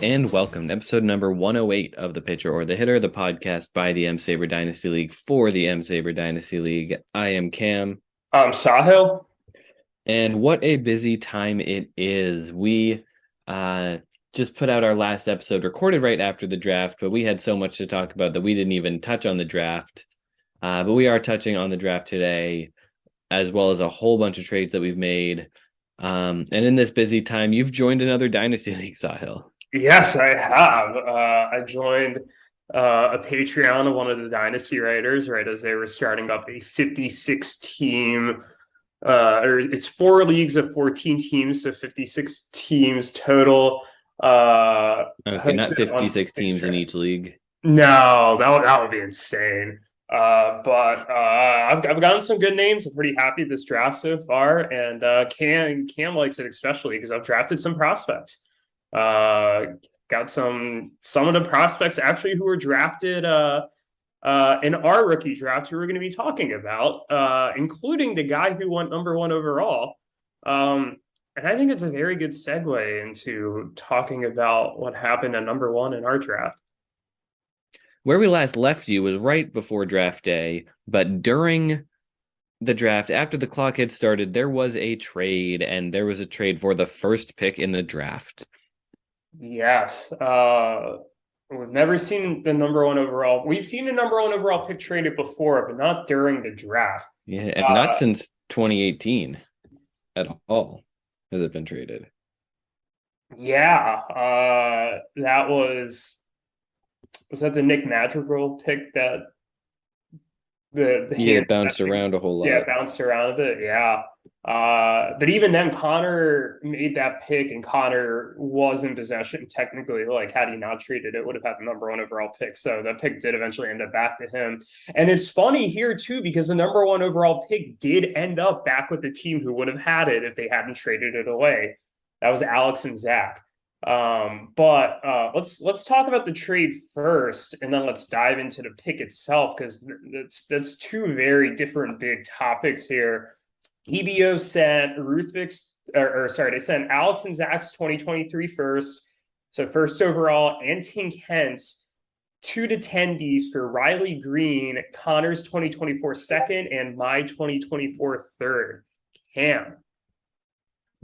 and welcome to episode number 108 of The Pitcher or the Hitter, the podcast by the M-SABR Dynasty League for the M-SABR Dynasty League. I am Cam. I'm Sahil. And what a busy time it is. We just put out our last episode, recorded right after the draft, but we had so much to talk about that we didn't even touch on the draft. But we are touching on the draft today, as well as a whole bunch of trades that we've made. And in this busy time, you've joined another Dynasty League, Sahil. Yes, I have. I joined a Patreon of one of the Dynasty writers, right, as they were starting up a 56 team, or it's 4 leagues of 14 teams, so 56 teams total. Okay, not 56 teams in each league. No, that would be insane. But I've gotten some good names. I'm pretty happy with this draft so far, and Cam likes it especially because I've drafted some prospects. Got some of the prospects actually who were drafted in our rookie draft who we're going to be talking about, including the guy who went number 1 overall. And I think it's a very good segue into talking about what happened at number 1 in our draft. Where we last left you was right before draft day, but during the draft, after the clock had started, there was a trade, and there was a trade for the first pick in the draft. Yes. We've never seen the number 1 overall. We've seen the number 1 overall pick traded before, but not during the draft. Yeah, and not since 2018 at all has it been traded. Yeah. That was that the Nick Madrigal pick that it bounced around a whole lot. Yeah, it bounced around a bit. Yeah. But even then, Connor made that pick, and Connor was in possession technically. Like, had he not traded it, would have had the number 1 overall pick. So that pick did eventually end up back to him. And it's funny here too, because the number 1 overall pick did end up back with the team who would have had it if they hadn't traded it away. That was Alex and Zach. But let's talk about the trade first, and then let's dive into the pick itself, because that's 2 very different big topics here. EBO sent they sent Alex and Zach's 2023 first, so first overall, and Tink Hent's 2 to 10 Ds for Riley Green, Connor's 2024 second, and my 2024 third. Cam.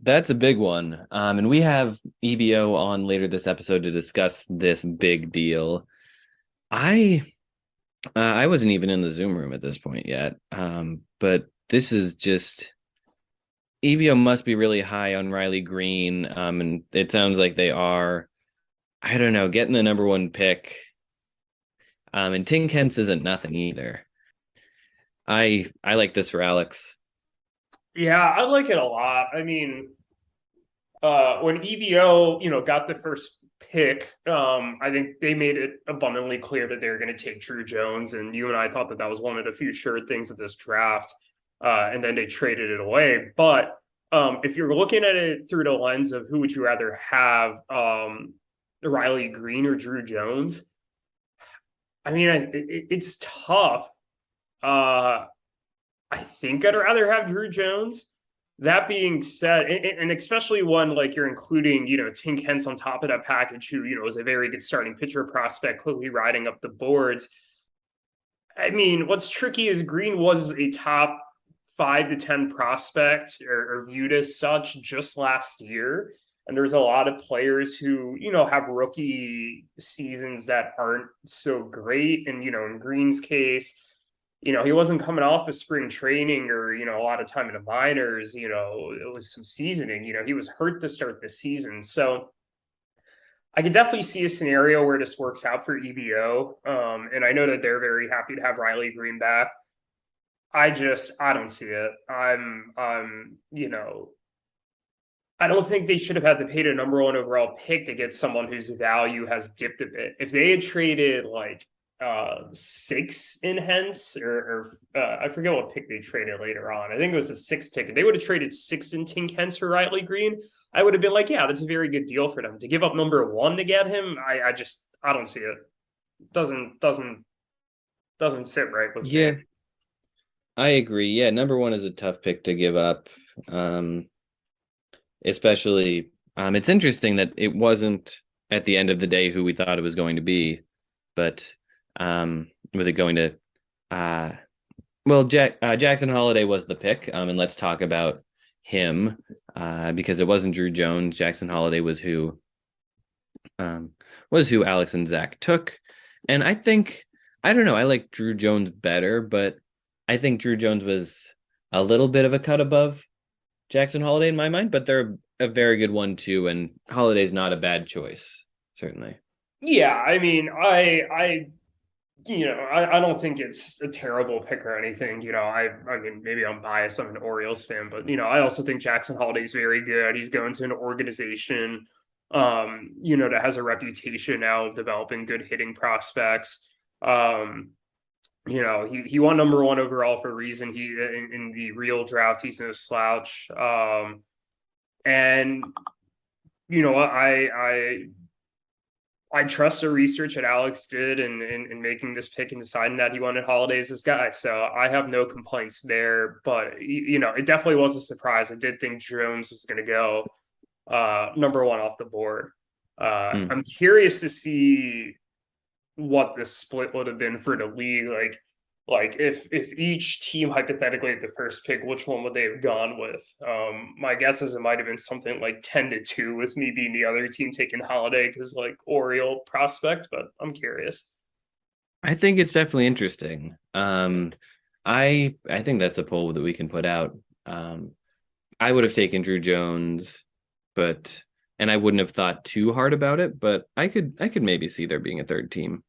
That's a big one. And we have EBO on later this episode to discuss this big deal. I wasn't even in the Zoom room at this point yet. But this is just, EBO must be really high on Riley Green. And it sounds like they are. I don't know, getting the number 1 pick. And Tink Hent's isn't nothing either. I like this for Alex. Yeah, I like it a lot. I mean, when EBO, got the first pick, I think they made it abundantly clear that they were going to take Drew Jones, and you and I thought that was one of the few sure things of this draft, and then they traded it away. But if you're looking at it through the lens of who would you rather have, Riley Green or Drew Jones, I mean, it's tough. I think I'd rather have Drew Jones. That being said, and especially when like you're including, Tink Hent's on top of that package, who, is a very good starting pitcher prospect, quickly riding up the boards. I mean, what's tricky is Green was a top 5 to 10 prospect or viewed as such just last year. And there's a lot of players who, have rookie seasons that aren't so great. And, in Green's case, he wasn't coming off of spring training or, a lot of time in the minors, it was some seasoning, he was hurt to start the season. So I could definitely see a scenario where this works out for EBO. And I know that they're very happy to have Riley Green back. I don't see it. I don't think they should have had to pay the number 1 overall pick to get someone whose value has dipped a bit. If they had traded like 6 in Hent's, or I forget what pick they traded later on. I think it was a 6 pick. If they would have traded 6 in Tink Hent's for Riley Green, I would have been like, yeah, that's a very good deal for them. To give up number 1 to get him, I don't see it. Doesn't sit right with me. I agree. Yeah, number 1 is a tough pick to give up. Especially, it's interesting that it wasn't at the end of the day who we thought it was going to be, but with it going to Jackson Holliday was the pick, and let's talk about him because it wasn't Drew Jones. Jackson Holliday was who Alex and Zach took, and I don't know, I like Drew Jones better, but I think Drew Jones was a little bit of a cut above Jackson Holliday in my mind, but they're a very good one too, and Holiday's not a bad choice, certainly. Yeah, I mean, I don't think it's a terrible pick or anything. I mean, maybe I'm biased. I'm an Orioles fan, but I also think Jackson Holiday's very good. He's going to an organization, that has a reputation now of developing good hitting prospects. He won number one overall for a reason. He in the real draft, he's no slouch. And I trust the research that Alex did in making this pick and deciding that he wanted Holliday as this guy. So I have no complaints there. But it definitely was a surprise. I did think Jones was going to go number one off the board. I'm curious to see what the split would have been for the league. Like if each team hypothetically at the first pick, which one would they have gone with? My guess is it might have been something like 10-2 with me being the other team taking Holliday because like Oriole prospect, but I'm curious. I think it's definitely interesting. I think that's a poll that we can put out. I would have taken Drew Jones, and I wouldn't have thought too hard about it, but I could maybe see there being a third team.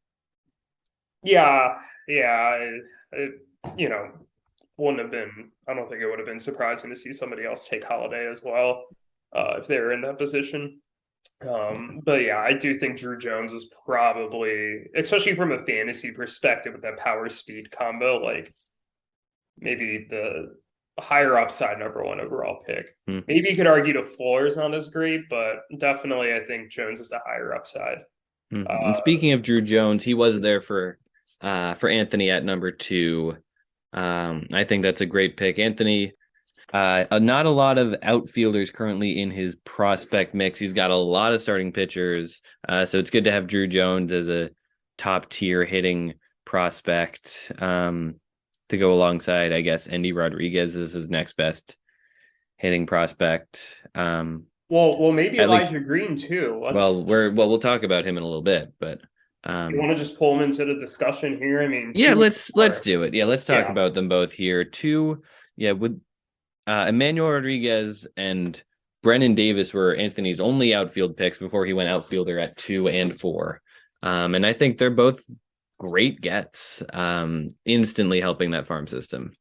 Yeah, it wouldn't have been. I don't think it would have been surprising to see somebody else take Holliday as well if they were in that position. But yeah, I do think Drew Jones is probably, especially from a fantasy perspective, with that power speed combo, like maybe the higher upside number one overall pick. Maybe you could argue the floor is not as great, but definitely I think Jones is a higher upside. And speaking of Drew Jones, he was there for Anthony at number 2. I think that's a great pick. Anthony, not a lot of outfielders currently in his prospect mix. He's got a lot of starting pitchers, so it's good to have Drew Jones as a top tier hitting prospect to go alongside, I guess, Endy Rodriguez is his next best hitting prospect. Well, maybe Elijah Green too. We'll talk about him in a little bit, but you want to just pull him into the discussion here? I mean, yeah, let's do it. Yeah, let's talk about them both here. With Emmanuel Rodriguez and Brennan Davis were Anthony's only outfield picks before he went outfielder at 2 and 4. And I think they're both great gets, instantly helping that farm system.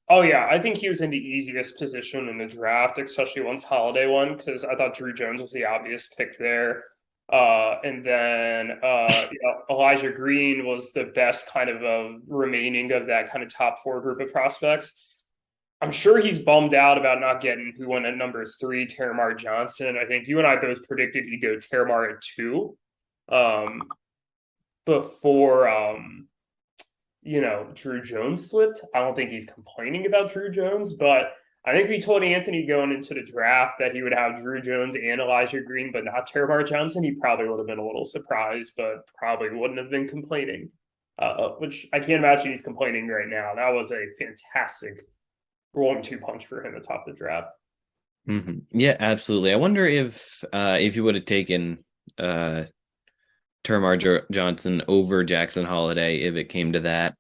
Oh yeah, I think he was in the easiest position in the draft, especially once Holliday won, because I thought Drew Jones was the obvious pick there. And then Elijah Green was the best kind of remaining of that kind of top 4 group of prospects. I'm sure he's bummed out about not getting who went at number 3, Terramar Johnson. I think you and I both predicted he'd go Terramar at 2 before Drew Jones slipped. I don't think he's complaining about Drew Jones, but I think we told Anthony going into the draft that he would have Drew Jones and Elijah Green, but not Terramar Johnson. He probably would have been a little surprised, but probably wouldn't have been complaining, which I can't imagine he's complaining right now. That was a fantastic 1-2 punch for him atop the draft. Mm-hmm. Yeah, absolutely. I wonder if you would have taken Terramar Johnson over Jackson Holliday if it came to that.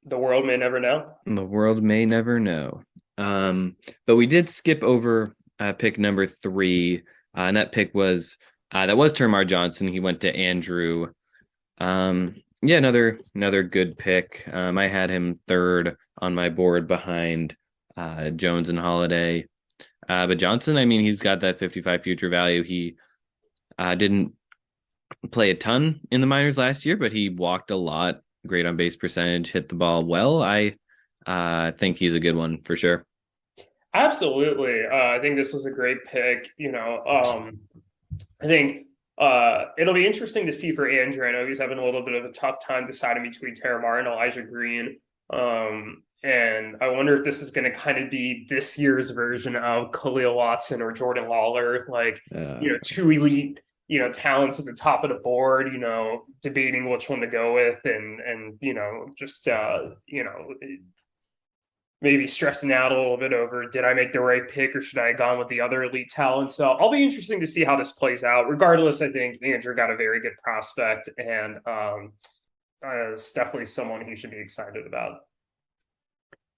The world may never know. The world may never know. But we did skip over pick number 3, and that pick was Terramar Johnson. He went to Andrew. Yeah, another good pick. I had him 3rd on my board behind Jones and Holliday. But Johnson, I mean, he's got that 55 future value. He didn't play a ton in the minors last year, but he walked a lot. Great on base percentage, hit the ball well. I think he's a good one for sure. Absolutely. I think this was a great pick. I think it'll be interesting to see for Andrew. I know he's having a little bit of a tough time deciding between Terramar and Elijah Green. And I wonder if this is going to kind of be this year's version of Khalil Watson or Jordan Lawler, 2 elite talents at the top of the board, debating which one to go with, and just maybe stressing out a little bit over, did I make the right pick or should I have gone with the other elite talent? So I'll be interesting to see how this plays out. Regardless, I think Andrew got a very good prospect, and it's definitely someone he should be excited about.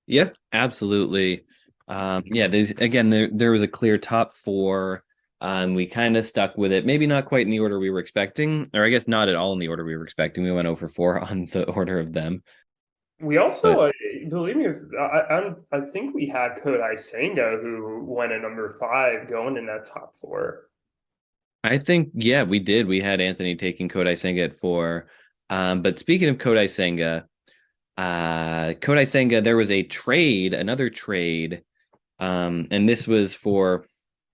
Yeah, absolutely. Yeah, there was a clear top four. We kind of stuck with it. Maybe not quite in the order we were expecting, or I guess not at all in the order we were expecting. We went over 4 on the order of them. We also, But believe me, I think we had Kodai Senga, who went at number 5, going in that top 4. I think, yeah, we did. We had Anthony taking Kodai Senga at 4. But speaking of Kodai Senga, there was another trade, and this was for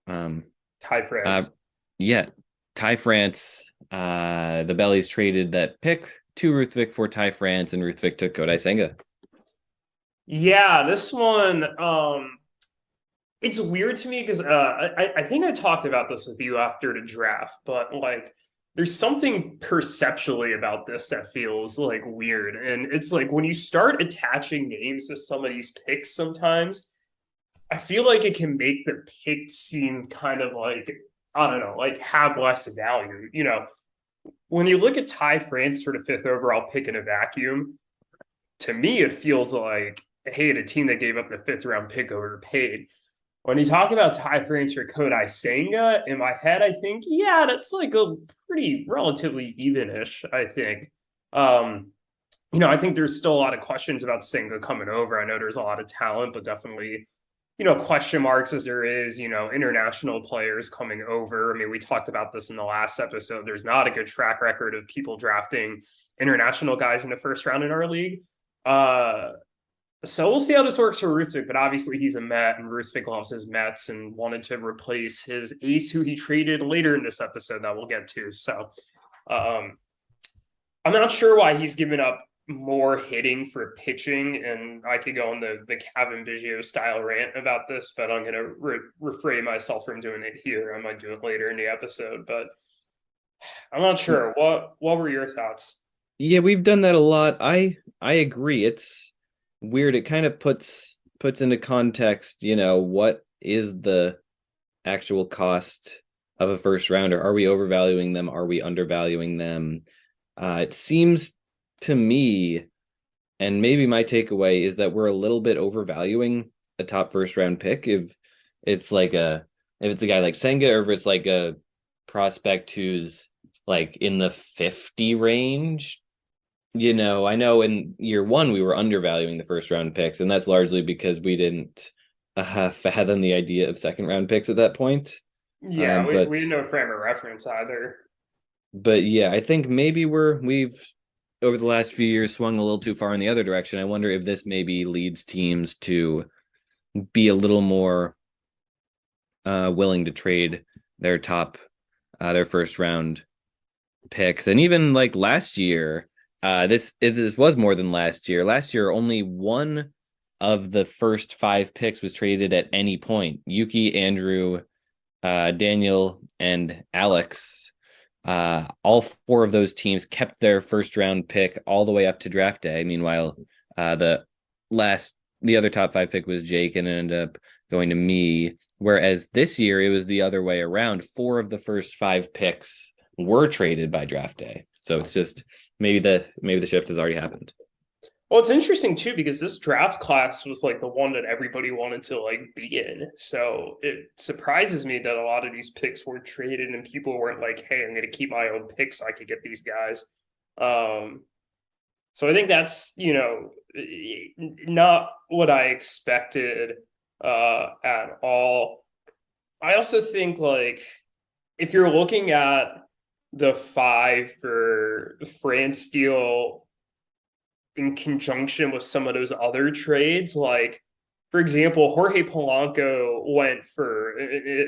Ty France. Yeah, Ty France. The Bellies traded that pick to Ruthvik for Ty France, and Ruthvik took Kodai Senga. Yeah, this one, it's weird to me because I think I talked about this with you after the draft, but like there's something perceptually about this that feels like weird. And it's like when you start attaching names to some of these picks sometimes, I feel like it can make the pick seem kind of like, I don't know, like have less value. When you look at Ty France for the 5th overall pick in a vacuum, to me, it feels like, hey, the team that gave up the 5th round pick overpaid. When you talk about Ty France or Kodai Senga, in my head, I think, yeah, that's like a pretty relatively evenish, I think. I think there's still a lot of questions about Senga coming over. I know there's a lot of talent, but definitely, question marks as there is, international players coming over. I mean, we talked about this in the last episode. There's not a good track record of people drafting international guys in the 1st round in our league. So we'll see how this works for Ruthvik, but obviously he's a Met, and Ruthvik loves his Mets and wanted to replace his ace, who he traded later in this episode that we'll get to. So I'm not sure why he's given up more hitting for pitching, and I could go on the Kevin Biggio style rant about this, but I'm going to refrain myself from doing it here. I might do it later in the episode, but I'm not sure. What were your thoughts? Yeah, we've done that a lot. I agree. It's weird. It kind of puts into context, what is the actual cost of a 1st rounder? Are we overvaluing them? Are we undervaluing them? It seems to me, and maybe my takeaway is that we're a little bit overvaluing a top 1st round pick. If it's a guy like Senga, or if it's like a prospect who's like in the 50 range. I know in year 1 we were undervaluing the 1st round picks, and that's largely because we didn't fathom the idea of 2nd round picks at that point. Yeah, we didn't know frame of reference either. But yeah, I think maybe we've over the last few years swung a little too far in the other direction. I wonder if this maybe leads teams to be a little more willing to trade their 1st round picks. And even like last year, this was more than last year. Last year, only one of the first 5 picks was traded at any point. Yuki, Andrew, Daniel, and Alex. All 4 of those teams kept their 1st round pick all the way up to draft day. Meanwhile, the other top 5 pick was Jake, and it ended up going to me. Whereas this year it was the other way around. 4 of the first 5 picks were traded by draft day. So it's just maybe the shift has already happened. Well, it's interesting too, because this draft class was like the one that everybody wanted to like be in. So it surprises me that a lot of these picks were traded and people weren't like, hey, I'm going to keep my own picks so I could get these guys. So I think that's, not what I expected at all. I also think like if you're looking at the 5 for France deal in conjunction with some of those other trades, like for example, Jorge Polanco went for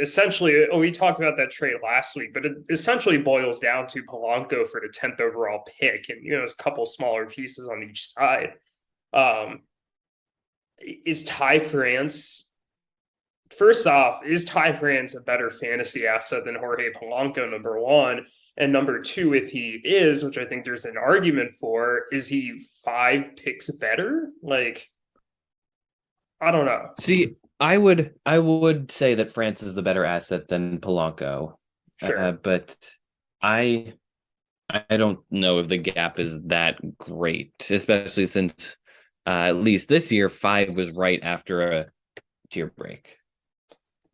essentially, we talked about that trade last week, but it essentially boils down to Polanco for the 10th overall pick, and there's a couple smaller pieces on each side. Is Ty France first off, is Ty France a better fantasy asset than Jorge Polanco, number one? And number two, if he is, which I think there's an argument for, is he 5 picks better? Like, I don't know. See, I would say that France is the better asset than Polanco, Sure. but I I don't know if the gap is that great, especially since at least this year 5 was right after a tier break.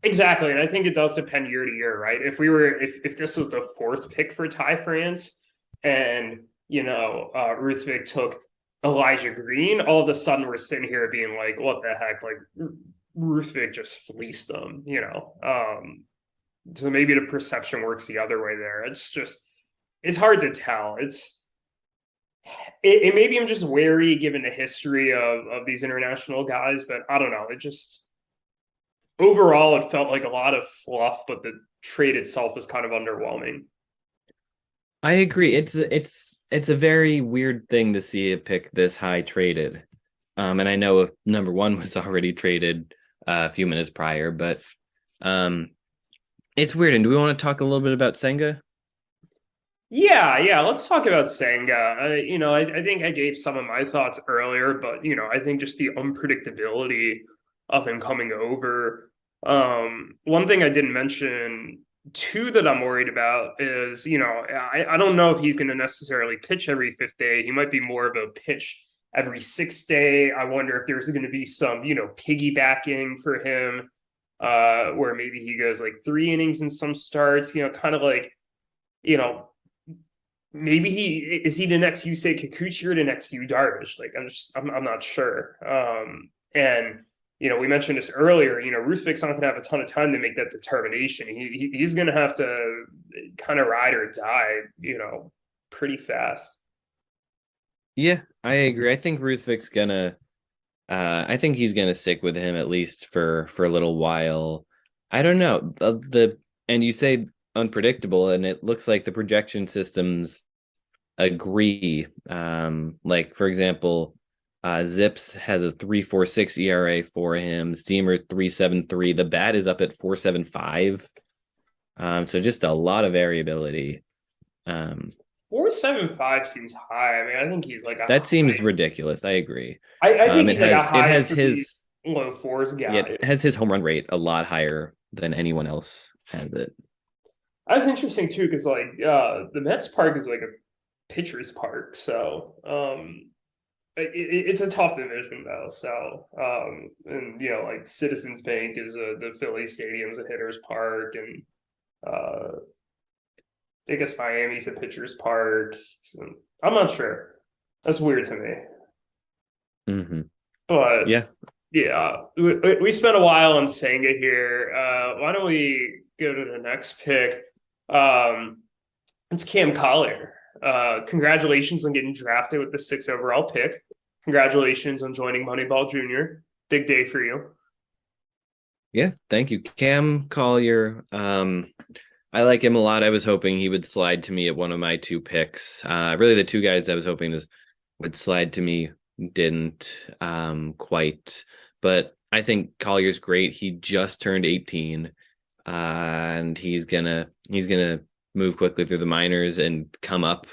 Exactly. And I think it does depend year to year, right? If this was the fourth pick for Ty France and Ruthvik took Elijah Green, all of a sudden we're sitting here being like, what the heck? Like Ruthvik just fleeced them. So maybe the perception works the other way there. It's hard to tell. It maybe I'm just wary given the history of these international guys, but I don't know. It just overall it felt like a lot of fluff, but the trade itself was kind of underwhelming. I agree. It's a very weird thing to see a pick this high traded. And I know number one was already traded a few minutes prior, but it's weird. And do we want to talk a little bit about Senga? Yeah. Let's talk about Senga. I think I gave some of my thoughts earlier, but I think just the unpredictability of him coming over. One thing I didn't mention too that I'm worried about is, I don't know if he's going to necessarily pitch every fifth day. He might be more of a pitch every sixth day. I wonder if there's going to be some, piggybacking for him, where maybe he goes like 3 innings in some starts, kind of like, you know, maybe he the next Yusei Kikuchi or the next Yu Darvish. Like I'm not sure. And we mentioned this earlier. Ruthvik's not going to have a ton of time to make that determination. He's going to have to kind of ride or die. Pretty fast. Yeah, I agree. I think Ruthvik's gonna I think he's gonna stick with him at least for a little while. I don't know. And you say unpredictable, and it looks like the projection systems agree. Like for example, Zips has a 3.46 ERA for him. Steamer's 3.73. The bat is up at 4.75. So just a lot of variability. 4.75 seems high. I mean, I think he's like a That seems high. ridiculous. I agree. I think It he's like a has it high has three, his low fours guy. yeah, it has his home run rate a lot higher than anyone else has it. That's interesting too, because like the Mets park is like a pitcher's park, so it's a tough division though. So and like Citizens Bank is the Philly Stadium's a hitter's park, and uh, I guess Miami's a pitcher's park. So I'm not sure. That's weird to me, Mm-hmm. but Yeah. yeah, we spent a while on Senga here. Why don't we go to the next pick? Um, it's Cam Collier. Congratulations on getting drafted with the 6th overall pick. Congratulations on joining Moneyball Junior. Big day for you. Yeah, thank you. Cam Collier. I like him a lot. I was hoping he would slide to me at one of my 2 picks. Really the 2 guys I was hoping would slide to me didn't quite. But I think Collier's great. He just turned 18. And he's gonna move quickly through the minors and come up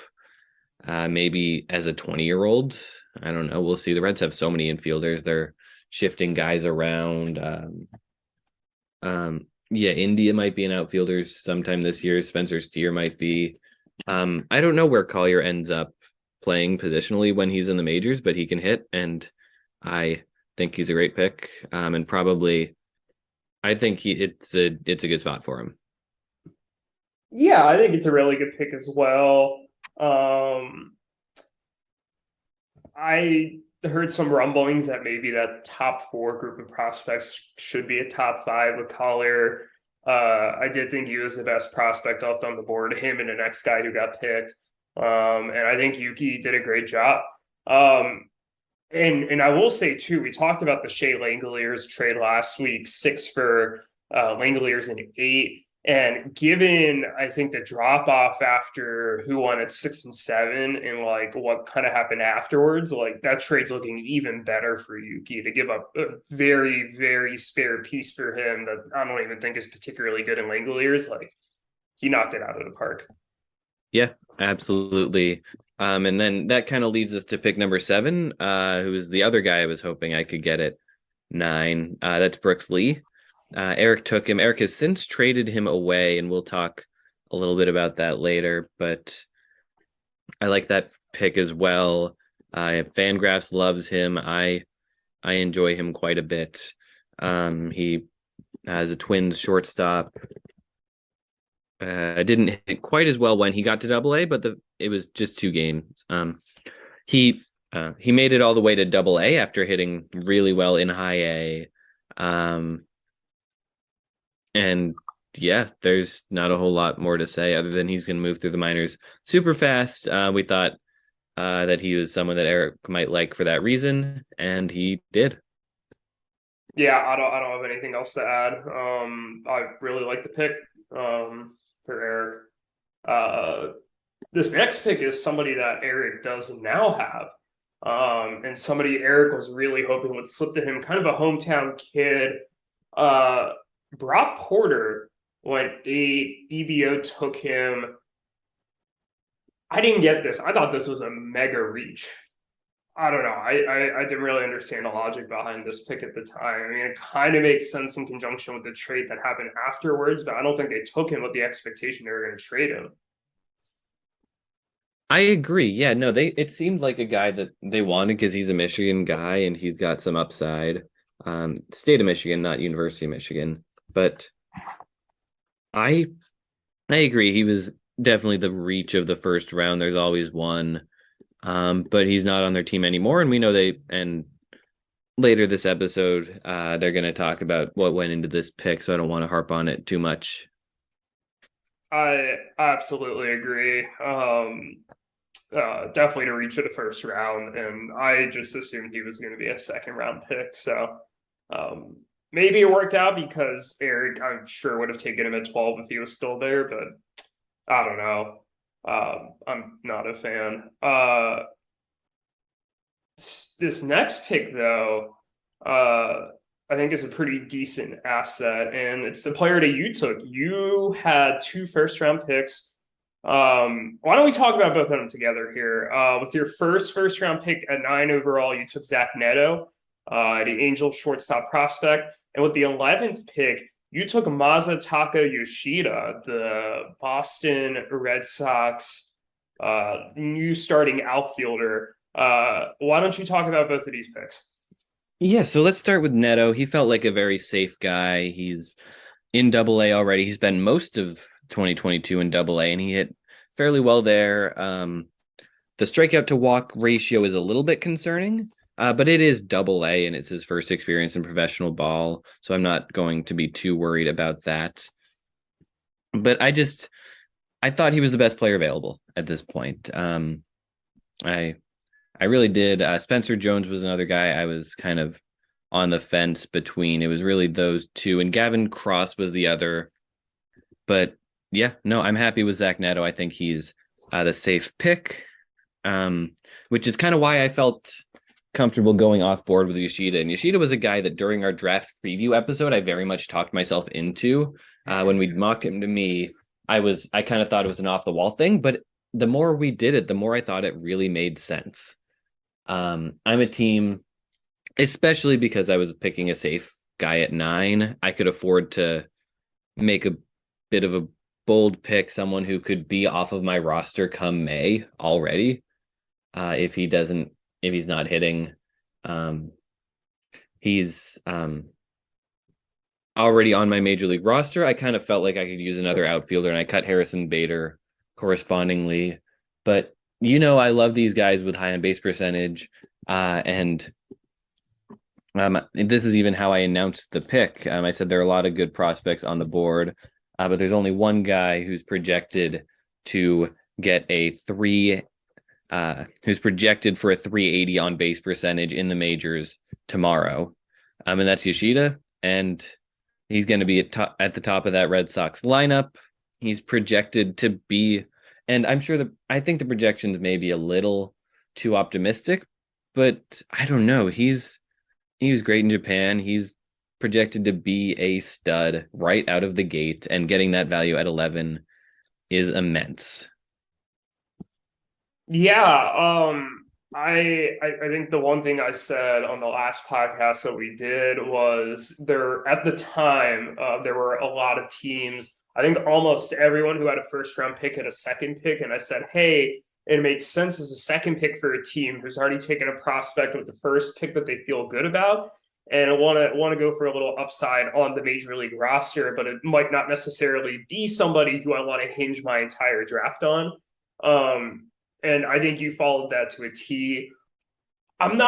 maybe as a 20-year-old. I don't know. We'll see. The Reds have so many infielders. They're shifting guys around. Yeah, India might be an outfielder sometime this year. Spencer Steer might be. I don't know where Collier ends up playing positionally when he's in the majors, but he can hit, and I think he's a great pick. And probably I think it's a good spot for him. Yeah, I think it's a really good pick as well. I heard some rumblings that maybe that top 4 group of prospects should be a top 5 with Collier. I did think he was the best prospect left on the board, him and the next guy who got picked. And I think Yuki did a great job. And I will say too, we talked about the Shea Langoliers trade last week, 6 for Langoliers and 8. And given, I think, the drop off after who won at 6 and 7 and like what kind of happened afterwards, like that trade's looking even better for Yuki to give up a very, very spare piece for him that I don't even think is particularly good in Langoliers. Like he knocked it out of the park. Yeah, absolutely. And then that kind of leads us to pick number 7, who is the other guy I was hoping I could get at 9. That's Brooks Lee. Eric took him. Eric has since traded him away, and we'll talk a little bit about that later. But I like that pick as well. Fangraphs loves him. I enjoy him quite a bit. He has a Twins shortstop. Didn't hit quite as well when he got to Double A, but it was just 2 games. He made it all the way to Double A after hitting really well in High A. And yeah, there's not a whole lot more to say other than he's going to move through the minors super fast. We thought that he was someone that Eric might like for that reason, and he did. Yeah, I don't have anything else to add. I really like the pick for Eric. This next pick is somebody that Eric does now have. And somebody Eric was really hoping would slip to him, kind of a hometown kid. Brock Porter went 8. EBO took him. I didn't get this. I thought this was a mega reach. I don't know. I didn't really understand the logic behind this pick at the time. I mean, it kind of makes sense in conjunction with the trade that happened afterwards, but I don't think they took him with the expectation they were going to trade him. I agree. Yeah, no, it seemed like a guy that they wanted because he's a Michigan guy and he's got some upside. State of Michigan, not University of Michigan. But I agree. He was definitely the reach of the first round. There's always one. But he's not on their team anymore. And we know and later this episode, they're going to talk about what went into this pick. So I don't want to harp on it too much. I absolutely agree. Definitely to reach of the first round. And I just assumed he was going to be a second round pick. So maybe it worked out because Eric, I'm sure, would have taken him at 12 if he was still there, but I don't know. I'm not a fan. This next pick, though, I think is a pretty decent asset, and it's the player that you took. You had 2 first-round picks. Why don't we talk about both of them together here? With your first-round pick at 9 overall, you took Zach Neto, the Angel shortstop prospect, and with the 11th pick, you took Masataka Yoshida, the Boston Red Sox new starting outfielder. Why don't you talk about both of these picks? Yeah, so let's start with Neto. He felt like a very safe guy. He's in Double A already. He spent most of 2022 in Double A, and he hit fairly well there. The strikeout to walk ratio is a little bit concerning. But it is Double A, and it's his first experience in professional ball, so I'm not going to be too worried about that. But I thought he was the best player available at this point. I really did. Spencer Jones was another guy I was kind of on the fence between. It was really those two, and Gavin Cross was the other. But yeah, no, I'm happy with Zach Neto. I think he's the safe pick, which is kind of why I felt comfortable going off board with Yoshida. And Yoshida was a guy that during our draft preview episode, I very much talked myself into. When we mocked him to me, I kind of thought it was an off the wall thing, but the more we did it, the more I thought it really made sense. I'm a team, especially because I was picking a safe guy at 9. I could afford to make a bit of a bold pick, someone who could be off of my roster come May already. If he's not hitting, he's already on my major league roster. I kind of felt like I could use another outfielder, and I cut Harrison Bader correspondingly. But I love these guys with high on base percentage, and this is even how I announced the pick. I said there are a lot of good prospects on the board, but there's only one guy who's projected to get who's projected for a 380 on base percentage in the majors tomorrow. And that's Yoshida. And He's going to be at the top of that Red Sox lineup. He's projected to be, and I think the projections may be a little too optimistic, but I don't know. He was great in Japan. He's projected to be a stud right out of the gate, and getting that value at 11 is immense. Yeah, I think the one thing I said on the last podcast that we did was there at the time there were a lot of teams. I think almost everyone who had a first round pick had a second pick, and I said, hey, it makes sense as a second pick for a team who's already taken a prospect with the first pick that they feel good about, and I want to go for a little upside on the major league roster, but it might not necessarily be somebody who I want to hinge my entire draft on. And I think you followed that to a T. I'm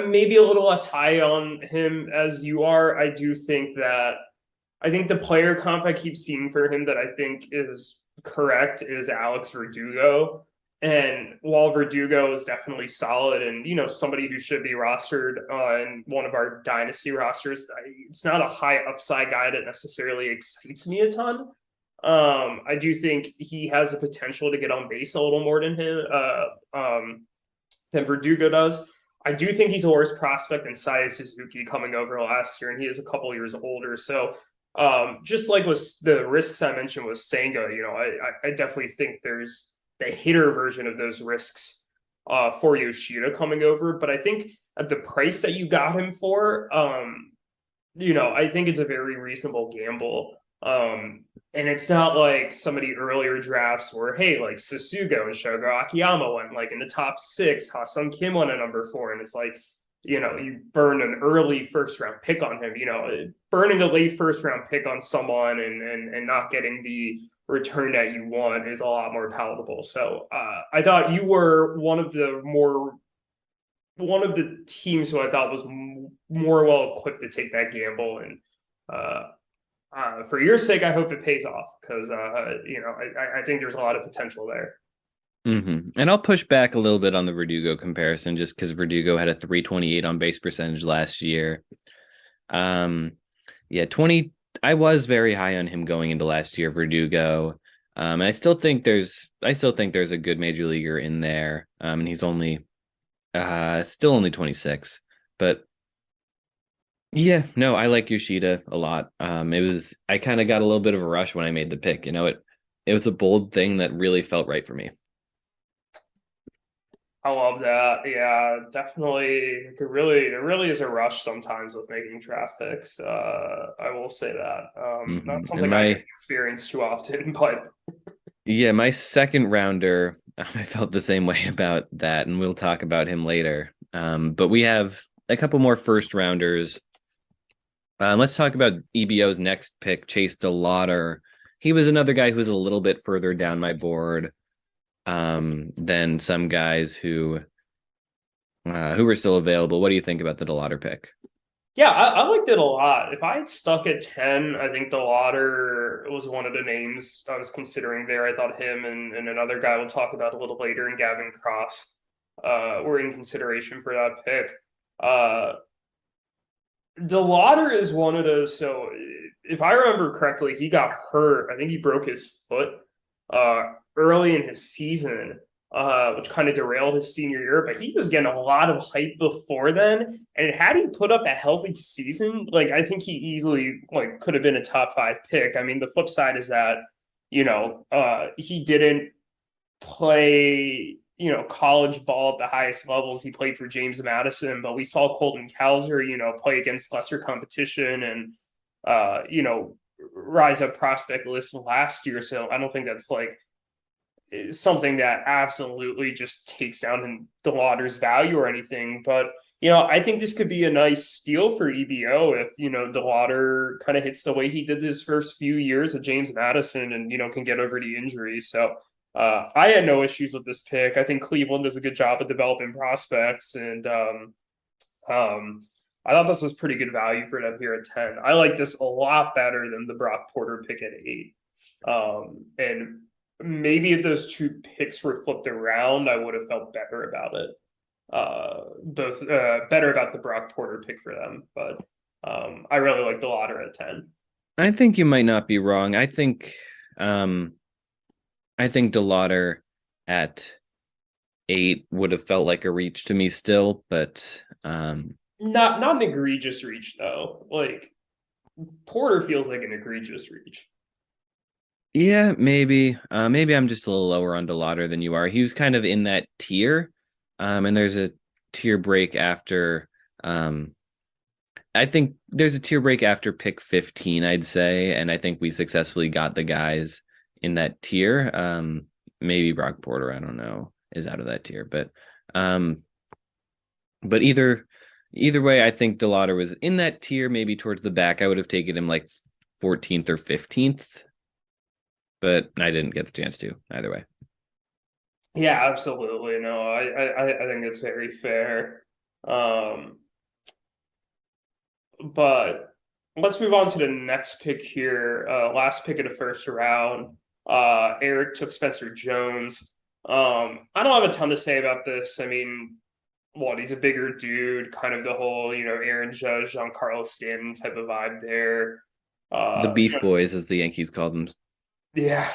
maybe a little less high on him as you are. I think the player comp I keep seeing for him that I think is correct is Alex Verdugo. And while Verdugo is definitely solid and, somebody who should be rostered in one of our dynasty rosters, it's not a high upside guy that necessarily excites me a ton. I do think he has the potential to get on base a little more than Verdugo does. I do think he's a worse prospect than Seiya Suzuki coming over last year, and he is a couple years older. So, just like with the risks I mentioned with Senga, I definitely think there's the hitter version of those risks for Yoshida coming over. But I think at the price that you got him for, I think it's a very reasonable gamble. And it's not like some of the earlier drafts where, hey, like Sasugo and Shogo Akiyama went like in the top 6, Ha-Sung Kim went at number 4, and it's like, you burn an early first round pick on him. Burning a late first round pick on someone and not getting the return that you want is a lot more palatable. So I thought you were one of the teams who I thought was more well equipped to take that gamble, and for your sake, I hope it pays off because I think there's a lot of potential there. And I'll push back a little bit on the Verdugo comparison just because Verdugo had a 328 on base percentage last year. Yeah, 20. I was very high on him going into last year, Verdugo. And I still think there's a good major leaguer in there. And he's still only 26, but yeah, no, I like Yoshida a lot. I kind of got a little bit of a rush when I made the pick. It was a bold thing that really felt right for me. I love that. Yeah, definitely. There really is a rush sometimes with making draft picks. I will say that. Not something I experience too often, but yeah, my second rounder, I felt the same way about that, and we'll talk about him later. But we have a couple more first rounders. Let's talk about EBO's next pick, Chase deLauter. He was another guy who was a little bit further down my board than some guys who were still available. What do you think about the deLauter pick? Yeah, I liked it a lot. If I had stuck at 10, I think deLauter was one of the names I was considering there. I thought him and another guy we'll talk about a little later, and Gavin Cross, were in consideration for that pick. deLauter is one of those. So if I remember correctly, he got hurt. I think he broke his foot early in his season, which kind of derailed his senior year. But he was getting a lot of hype before then. And had he put up a healthy season, I think he easily could have been a top 5 pick. I mean, the flip side is that he didn't play college ball at the highest levels. He played for James Madison, but we saw Colton Cowser, play against lesser competition and, rise up prospect list last year. So I don't think that's something that absolutely just takes down deLauter's value or anything. But, I think this could be a nice steal for EBO if, deLauter kind of hits the way he did his first few years at James Madison and, can get over the injuries. So I had no issues with this pick. I think Cleveland does a good job of developing prospects, and I thought this was pretty good value for them here at 10. I like this a lot better than the Brock Porter pick at 8. And maybe if those two picks were flipped around, I would have felt better about it. Better about the Brock Porter pick for them. But I really like deLauter at 10. I think you might not be wrong. I think deLauter at 8 would have felt like a reach to me still, but Not an egregious reach though. Like Porter feels like an egregious reach. yeah, maybe I'm just a little lower on deLauter than you are. He was kind of in that tier, and there's a tier break after. I think there's a tier break after pick 15, I'd say, and I think we successfully got the guys in that tier. Maybe Brock Porter, I don't know, is out of that tier, um, but either way, I think deLauter was in that tier, maybe towards the back. I would have taken him like 14th or 15th, but I didn't get the chance to either way. Yeah, absolutely. No, I think it's very fair. But let's move on to the next pick here. Last pick of the first round. Eric took Spencer Jones. I don't have a ton to say about this. I mean, he's a bigger dude, kind of the whole, Aaron Judge, Giancarlo Stanton type of vibe there. The Beef Boys, as the Yankees called them. Yeah,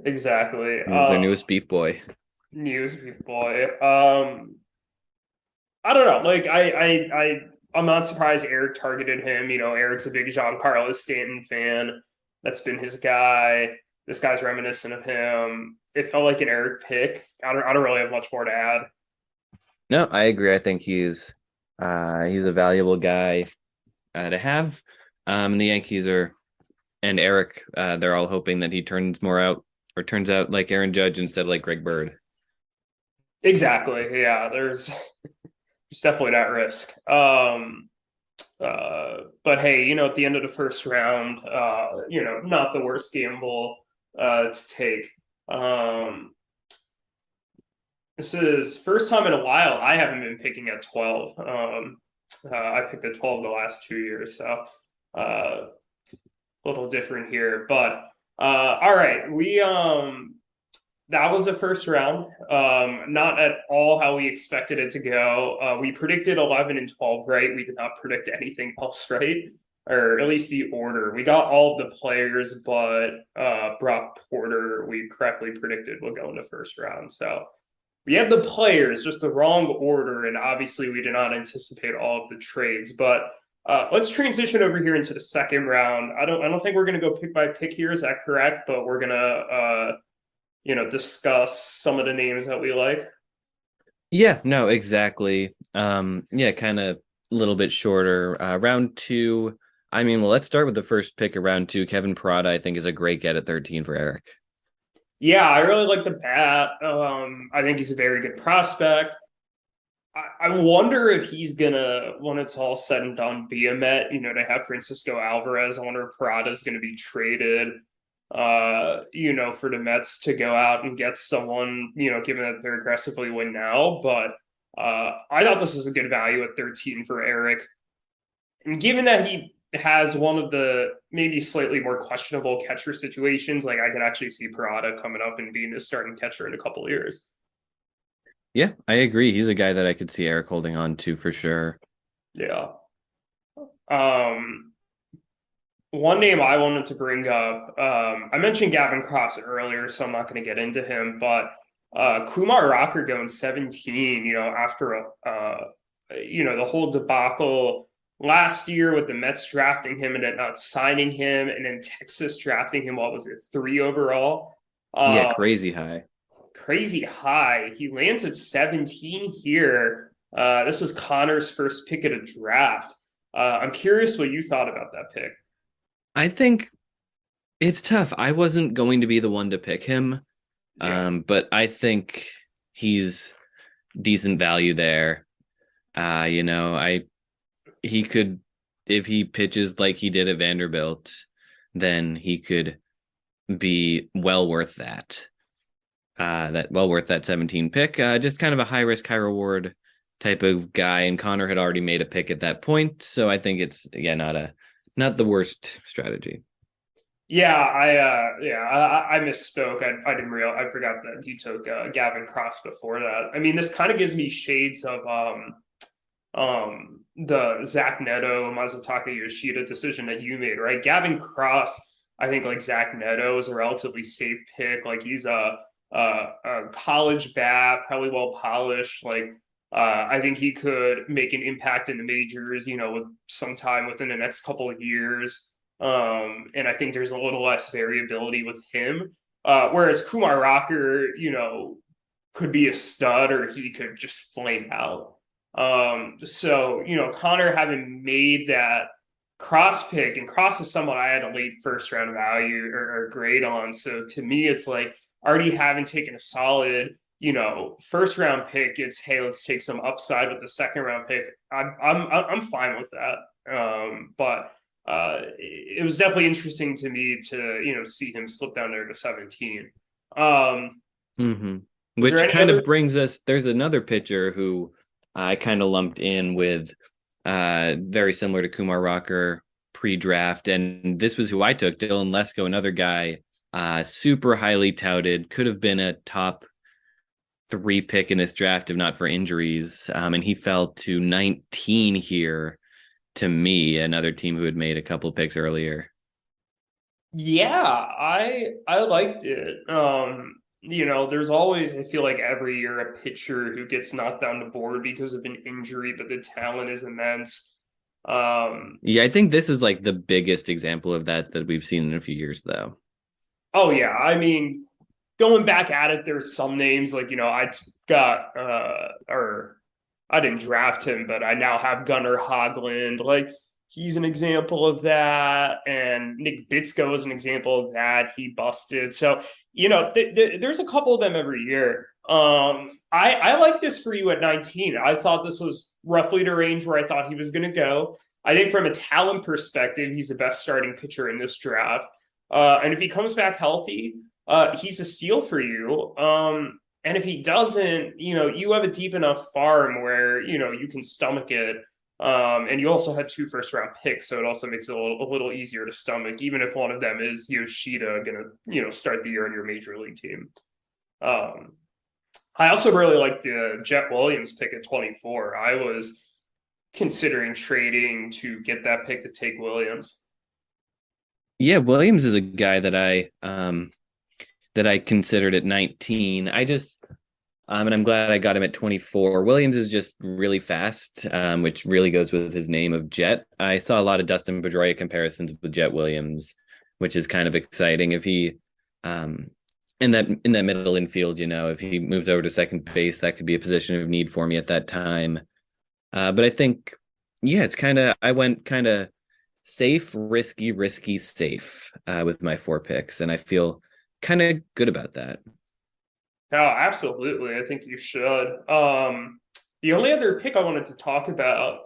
exactly. This is their newest beef boy. News beef boy. I don't know. Like I'm not surprised Eric targeted him. Eric's a big Giancarlo Stanton fan. That's been his guy. This guy's reminiscent of him. It felt like an Eric pick. I don't really have much more to add. No, I agree. I think he's a valuable guy to have. The Yankees and Eric, they're all hoping that he turns out like Aaron Judge instead of like Greg Bird. Exactly. Yeah, there's definitely that risk. But hey, at the end of the first round, not the worst gamble to take. This is first time in a while I haven't been picking at 12. I picked at 12 the last 2 years, so a little different here. But all right, we that was the first round. Not at all how we expected it to go. We predicted 11 and 12 right. We did not predict anything else right, or at least the order. We got all of the players, but Brock Porter we correctly predicted will go in the first round. So we had the players, just the wrong order, and obviously we did not anticipate all of the trades. But let's transition over here into the second round. I don't think we're going to go pick by pick here. Is that correct? But we're gonna discuss some of the names that we like. Yeah, no, exactly. Yeah, kind of a little bit shorter. Round 2. I mean, well, let's start with the first pick of round 2. Kevin Parada, I think, is a great get at 13 for Eric. Yeah, I really like the bat. I think he's a very good prospect. I wonder if he's gonna, when it's all said and done, be a Met. To have Francisco Alvarez. I wonder if Parada is going to be traded. For the Mets to go out and get someone. Given that they're aggressively win now, but I thought this is a good value at 13 for Eric, and given that he has one of the maybe slightly more questionable catcher situations, like I can actually see Parada coming up and being a starting catcher in a couple of years. Yeah, I agree. He's a guy that I could see Eric holding on to for sure. Yeah. One name I wanted to bring up, I mentioned Gavin Cross earlier, so I'm not going to get into him, but Kumar Rocker going 17, after the whole debacle last year with the Mets drafting him and then not signing him, and then Texas drafting him, what was it, 3 overall? Yeah, crazy high. Crazy high. He lands at 17 here. This was Connor's first pick of the draft. I'm curious what you thought about that pick. I think it's tough. I wasn't going to be the one to pick him, but I think he's decent value there. He could, if he pitches like he did at Vanderbilt, then he could be well worth that. Well worth that 17 pick. Just kind of a high risk, high reward type of guy, and Connor had already made a pick at that point, so I think it's not the worst strategy. Yeah, I misspoke. I didn't realize. I forgot that he took Gavin Cross before that. I mean, this kind of gives me shades of the Zach Neto, Mazataka Yoshida decision that you made, right? Gavin Cross, I think like Zach Neto is a relatively safe pick. Like he's a college bat, probably well polished. Like I think he could make an impact in the majors, with sometime within the next couple of years. And I think there's a little less variability with him. Whereas Kumar Rocker, could be a stud or he could just flame out. So, Connor having made that Cross pick, and Cross is someone I had a late first round value or grade on. So to me, it's like already having taken a solid, first round pick. It's, hey, let's take some upside with the second round pick. I'm fine with that. But it was definitely interesting to me to see him slip down there to 17. Which kind of brings us. There's another pitcher who I kind of lumped in with. Very similar to Kumar Rocker pre-draft, and this was who I took, Dylan Lesko, another guy, super highly touted, could have been a top 3 pick in this draft if not for injuries, and he fell to 19 here. To me, another team who had made a couple picks earlier. Yeah, I liked it. There's always, I feel like every year, a pitcher who gets knocked down the board because of an injury, but the talent is immense. Yeah, I think this is like the biggest example of that we've seen in a few years, though. Oh, yeah. I mean, going back at it, there's some names like, I got, or I didn't draft him, but I now have Gunnar Hoglund. Like, he's an example of that, and Nick Bitsko is an example of that. He busted. So, there's a couple of them every year. I like this for you at 19. I thought this was roughly the range where I thought he was going to go. I think from a talent perspective, he's the best starting pitcher in this draft. And if he comes back healthy, he's a steal for you. And if he doesn't, you have a deep enough farm where, you can stomach it. And you also had 2 first-round picks, so it also makes it a little easier to stomach, even if one of them is Yoshida gonna, start the year on your major league team. I also really liked the Jet Williams pick at 24. I was considering trading to get that pick to take Williams. Yeah, Williams is a guy that I considered at 19. And I'm glad I got him at 24. Williams is just really fast, which really goes with his name of Jet. I saw a lot of Dustin Pedroia comparisons with Jet Williams, which is kind of exciting. If he, in that middle infield, if he moves over to second base, that could be a position of need for me at that time. But I think, yeah, I went kind of safe, risky, safe with my 4 picks, and I feel kind of good about that. Oh, absolutely. I think you should. The only other pick I wanted to talk about,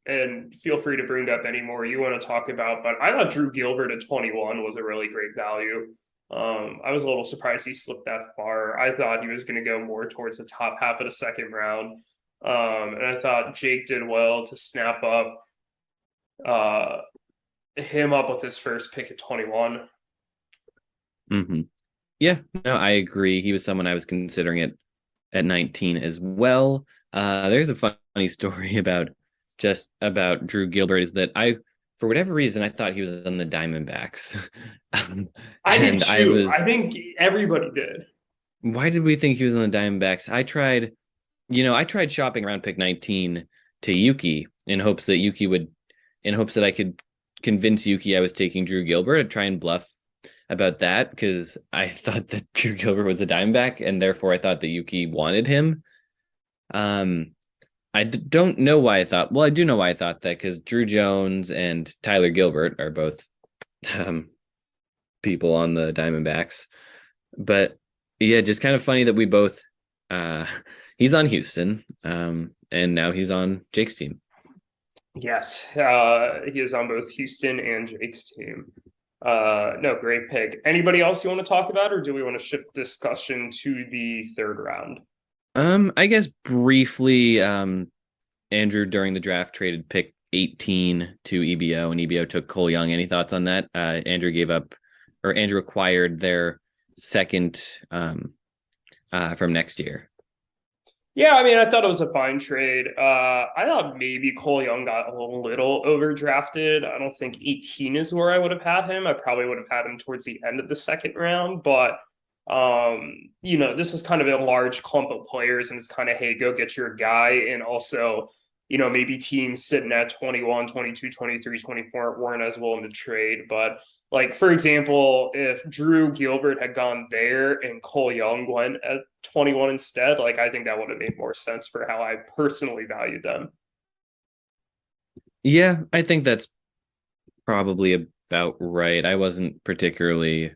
and feel free to bring up any more you want to talk about, but I thought Drew Gilbert at 21 was a really great value. I was a little surprised he slipped that far. I thought he was going to go more towards the top half of the second round. And I thought Jake did well to snap up him up with his first pick at 21. Mm-hmm. Yeah, no, I agree. He was someone I was considering it at 19 as well. There's a funny story about Drew Gilbert is that for whatever reason, I thought he was on the Diamondbacks. I did too. I think everybody did. Why did we think he was on the Diamondbacks? I tried shopping around pick 19 to Yuki in hopes that I could convince Yuki I was taking Drew Gilbert and try and bluff about that, because I thought that Drew Gilbert was a Diamondback, and therefore I thought that Yuki wanted him. I don't know why I thought. Well, I do know why I thought that, because Drew Jones and Tyler Gilbert are both people on the Diamondbacks. But yeah, just kind of funny that we both. He's on Houston, and now he's on Jake's team. Yes, he is on both Houston and Jake's team. No, great pick. Anybody else you want to talk about, or do we want to shift discussion to the third round? I guess briefly, Andrew during the draft traded pick 18 to EBO, and EBO took Cole Young. Any thoughts on that? Andrew acquired their second from next year. Yeah, I mean, I thought it was a fine trade. I thought maybe Cole Young got a little overdrafted. I don't think 18 is where I would have had him. I probably would have had him towards the end of the second round, but this is kind of a large clump of players, and it's kind of, hey, go get your guy. And also, maybe teams sitting at 21, 22, 23, 24 weren't as willing to trade. But like, for example, if Drew Gilbert had gone there and Cole Young went at 21 instead, like I think that would have made more sense for how I personally valued them. Yeah, I think that's probably about right. I wasn't particularly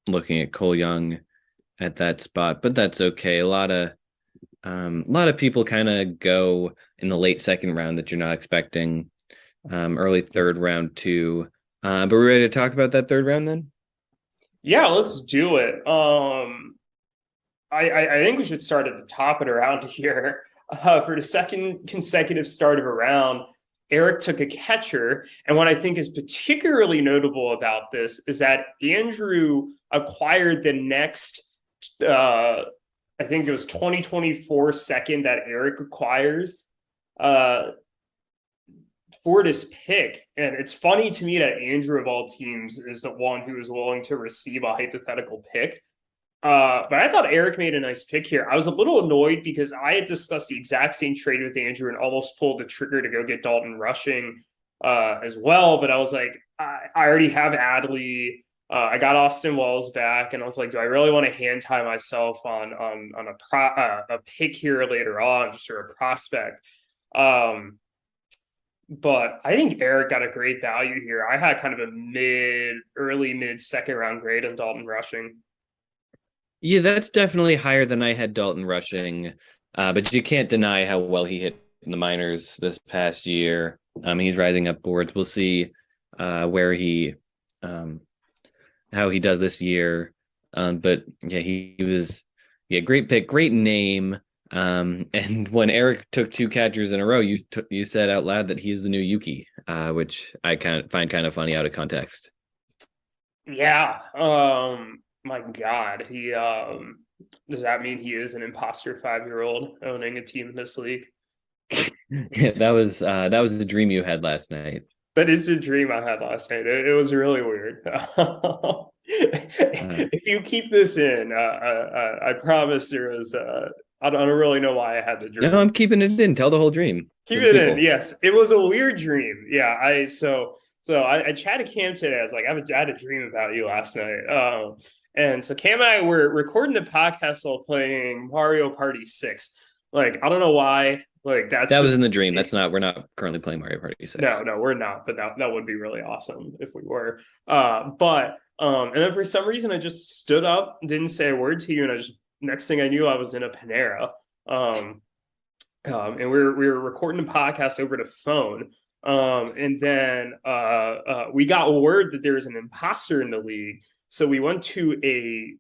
looking at Cole Young at that spot, but that's okay. A lot of people kind of go in the late second round that you're not expecting, early third round too. But we're ready to talk about that third round then? Yeah, let's do it. I think we should start at the top of the round here. For the second consecutive start of a round, Eric took a catcher. And what I think is particularly notable about this is that Andrew acquired the next, I think it was 2024 second that Eric acquires for this pick. And it's funny to me that Andrew, of all teams, is the one who is willing to receive a hypothetical pick. But I thought Eric made a nice pick here. I was a little annoyed because I had discussed the exact same trade with Andrew and almost pulled the trigger to go get Dalton Rushing as well. But I was like, I already have Adley. I got Austin Wells back, and I was like, do I really want to hand tie myself on a pick here later on, just for a prospect? But I think Eric got a great value here. I had kind of a early mid second round grade on Dalton Rushing. Yeah, that's definitely higher than I had Dalton Rushing, but you can't deny how well he hit in the minors this past year. He's rising up boards. We'll see where how he does this year. But yeah, he was great pick, great name. And when Eric took two catchers in a row, you said out loud that he's the new Yuki, which I find kind of funny out of context. Yeah. My God, he does that mean he is an imposter 5-year-old owning a team in this league? Yeah, that was the dream you had last night. That is a dream I had last night. It was really weird. If you keep this in, I promise there was. I don't really know why I had the dream. No, I'm keeping it in. Tell the whole dream. Keep it in. Yes, it was a weird dream. Yeah, I chatted Cam today. I was like, I had a dream about you last night. And so Cam and I were recording the podcast while playing Mario Party 6. Like, I don't know why. Like that was in the dream. We're not currently playing Mario Party 6. No, we're not, but that would be really awesome if we were. And then for some reason I just stood up, didn't say a word to you, and I just next thing I knew I was in a Panera. And we were recording the podcast over the phone. And then we got word that there was an imposter in the league. So we went to a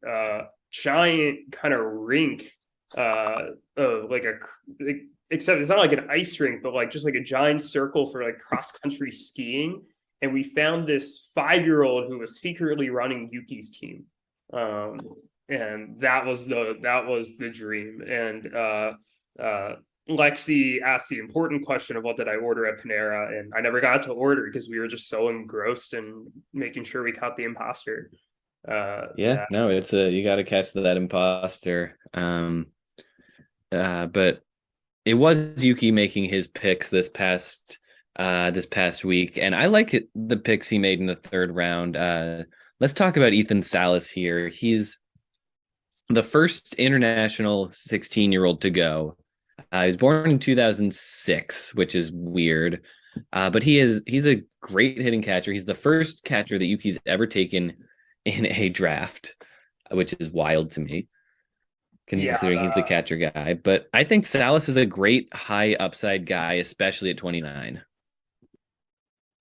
giant kind of rink, except it's not like an ice rink, but like just like a giant circle for like cross country skiing. And we found this 5-year-old who was secretly running Yuki's team. And that was the dream. And Lexi asked the important question of what did I order at Panera, and I never got to order because we were just so engrossed in making sure we caught the imposter. It's you got to catch that imposter. But it was Yuki making his picks this past week, and I like the picks he made in the third round. Let's talk about Ethan Salas here. He's the first international 16-year-old to go. He was born in 2006, which is weird. But he's a great hitting catcher. He's the first catcher that Yuki's ever taken in a draft, which is wild to me, considering he's the catcher guy. But I think Salas is a great high upside guy, especially at 29.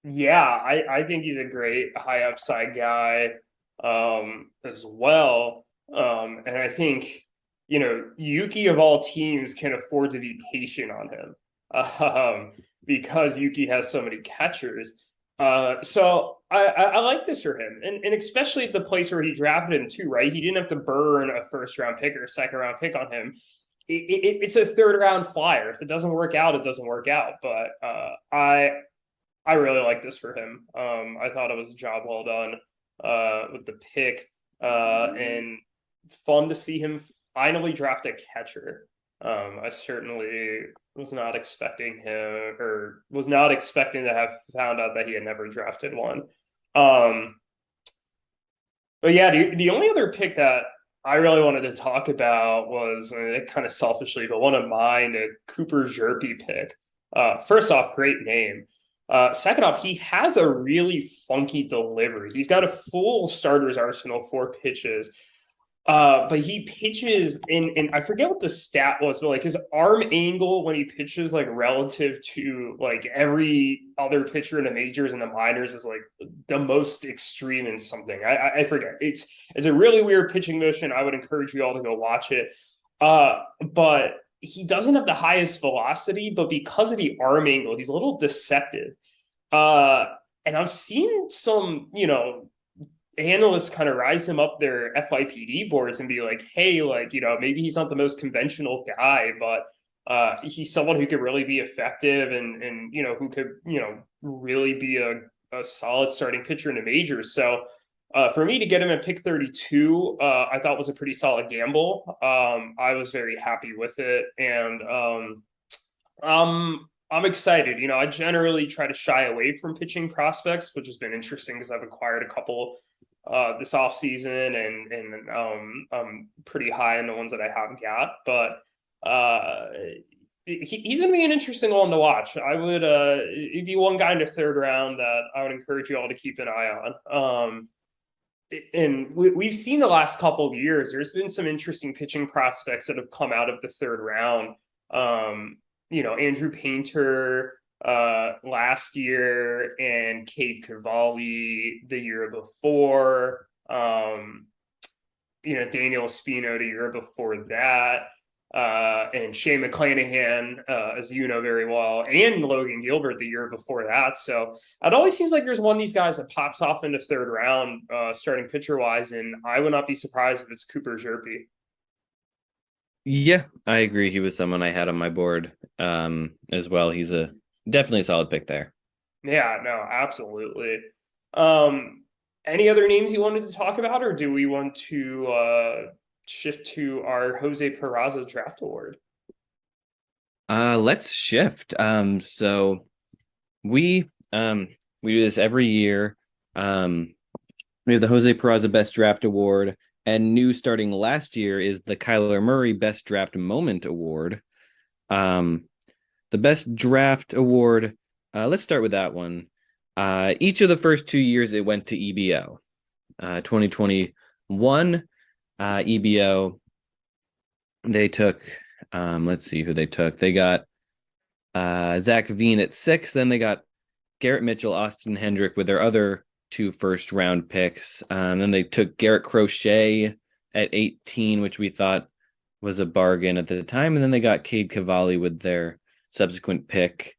Yeah, I think he's a great high upside guy as well. And I think, Yuki of all teams can afford to be patient on him because Yuki has so many catchers. So I like this for him. And especially at the place where he drafted him too, right? He didn't have to burn a first round pick or a second round pick on him. it's a third round flyer. If it doesn't work out, it doesn't work out. But I really like this for him. I thought it was a job well done with the pick, and fun to see him finally draft a catcher. I certainly was not expecting him, or was not expecting to have found out that he had never drafted one. But yeah, the only other pick that I really wanted to talk about was kind of selfishly, but one of mine, a Cooper Zherpe pick. First off, great name. Second off, he has a really funky delivery. He's got a full starter's arsenal, 4 pitches. But he pitches in I forget what the stat was, but like his arm angle when he pitches, like relative to like every other pitcher in the majors and the minors, is like the most extreme in something. I forget. It's a really weird pitching motion. I would encourage you all to go watch it. But he doesn't have the highest velocity, but because of the arm angle, he's a little deceptive. And I've seen some, analysts kind of rise him up their FYPD boards and be like, hey, like, maybe he's not the most conventional guy, but he's someone who could really be effective and who could, really be a solid starting pitcher in the majors. So for me to get him at pick 32, I thought was a pretty solid gamble. I was very happy with it. And I'm excited. I generally try to shy away from pitching prospects, which has been interesting because I've acquired a couple this off season, and I'm pretty high in the ones that I have got. But he's going to be an interesting one to watch. I would he'd be one guy in the third round that I would encourage you all to keep an eye on. And we've seen the last couple of years, there's been some interesting pitching prospects that have come out of the third round. Andrew Painter last year, and Cade Cavalli the year before, Daniel Espino the year before that, and Shane McClanahan, as you know very well, and Logan Gilbert the year before that. So it always seems like there's one of these guys that pops off in the third round, starting pitcher wise, and I would not be surprised if it's Cooper Zherpe. Yeah, I agree. He was someone I had on my board as well. He's definitely a solid pick there. Yeah, no, absolutely. Any other names you wanted to talk about, or do we want to shift to our Jose Peraza draft award? Let's shift. So we do this every year. We have the Jose Peraza Best Draft Award, and new starting last year is the Kyler Murray Best Draft Moment Award. The Best Draft Award, let's start with that one. Each of the first 2 years, it went to EBO. 2021, EBO, they took, let's see who they took. They got Zach Veen at 6. Then they got Garrett Mitchell, Austin Hendrick with their other 2 first-round picks. Then they took Garrett Crochet at 18, which we thought was a bargain at the time. And then they got Cade Cavalli with their subsequent pick.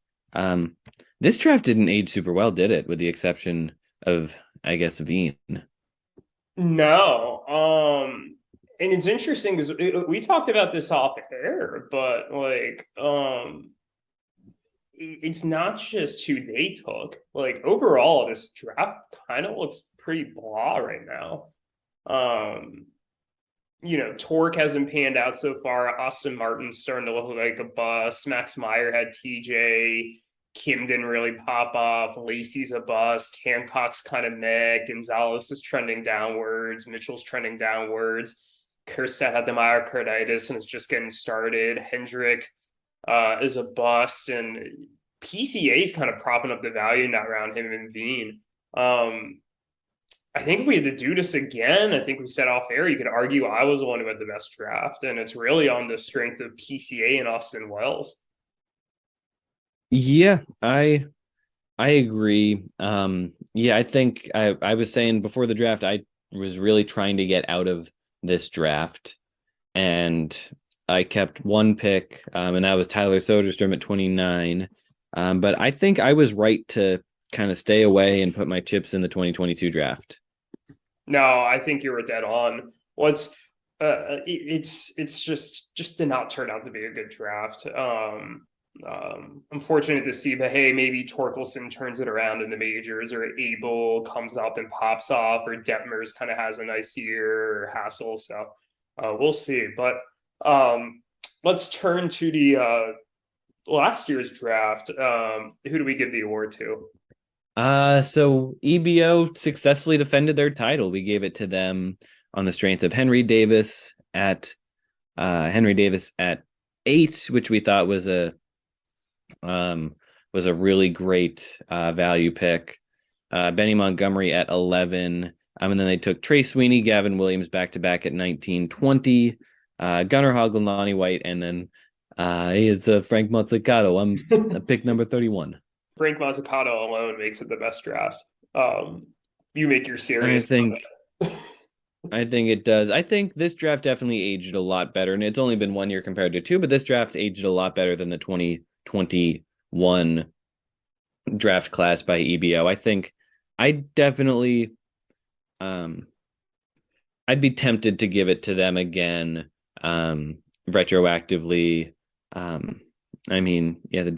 This draft didn't age super well, did it? With the exception of, I guess, Veen. No. And it's interesting because we talked about this off air, but like, it's not just who they took. Like overall, this draft kind of looks pretty blah right now. Torque hasn't panned out so far. Austin Martin's starting to look like a bust. Max Meyer had TJ. Kim didn't really pop off. Lacey's a bust. Hancock's kind of meh. Gonzalez is trending downwards. Mitchell's trending downwards. Kerstead had the myocarditis and is just getting started. Hendrick is a bust, and PCA is kind of propping up the value now around him and Veen. I think if we had to do this again, I think we said off air, you could argue I was the one who had the best draft, and it's really on the strength of PCA and Austin Wells. Yeah, I agree. I think I was saying before the draft, I was really trying to get out of this draft, and I kept one pick, and that was Tyler Soderstrom at 29. But I think I was right to kind of stay away and put my chips in the 2022 draft. No, I think you were dead on. it's just did not turn out to be a good draft. Unfortunate to see, but hey, maybe Torkelson turns it around in the majors, or Abel comes up and pops off, or Detmers kind of has a nice year, or Hassel. So we'll see. But let's turn to the last year's draft. Who do we give the award to? So EBO successfully defended their title. We gave it to them on the strength of Henry Davis at 8, which we thought was a really great value pick. Benny Montgomery at 11. And then they took Trey Sweeney, Gavin Williams back to back at 19, 20. Gunnar Hoggle, Lonnie White, and then it's Frank Mazzucato. I'm pick number 31. Frank Mazzucato alone makes it the best draft. You make your serious. I think it does. I think this draft definitely aged a lot better, and it's only been 1 year compared to 2, but this draft aged a lot better than the 2021 draft class by EBO. I think I definitely I'd be tempted to give it to them again retroactively. I mean, yeah,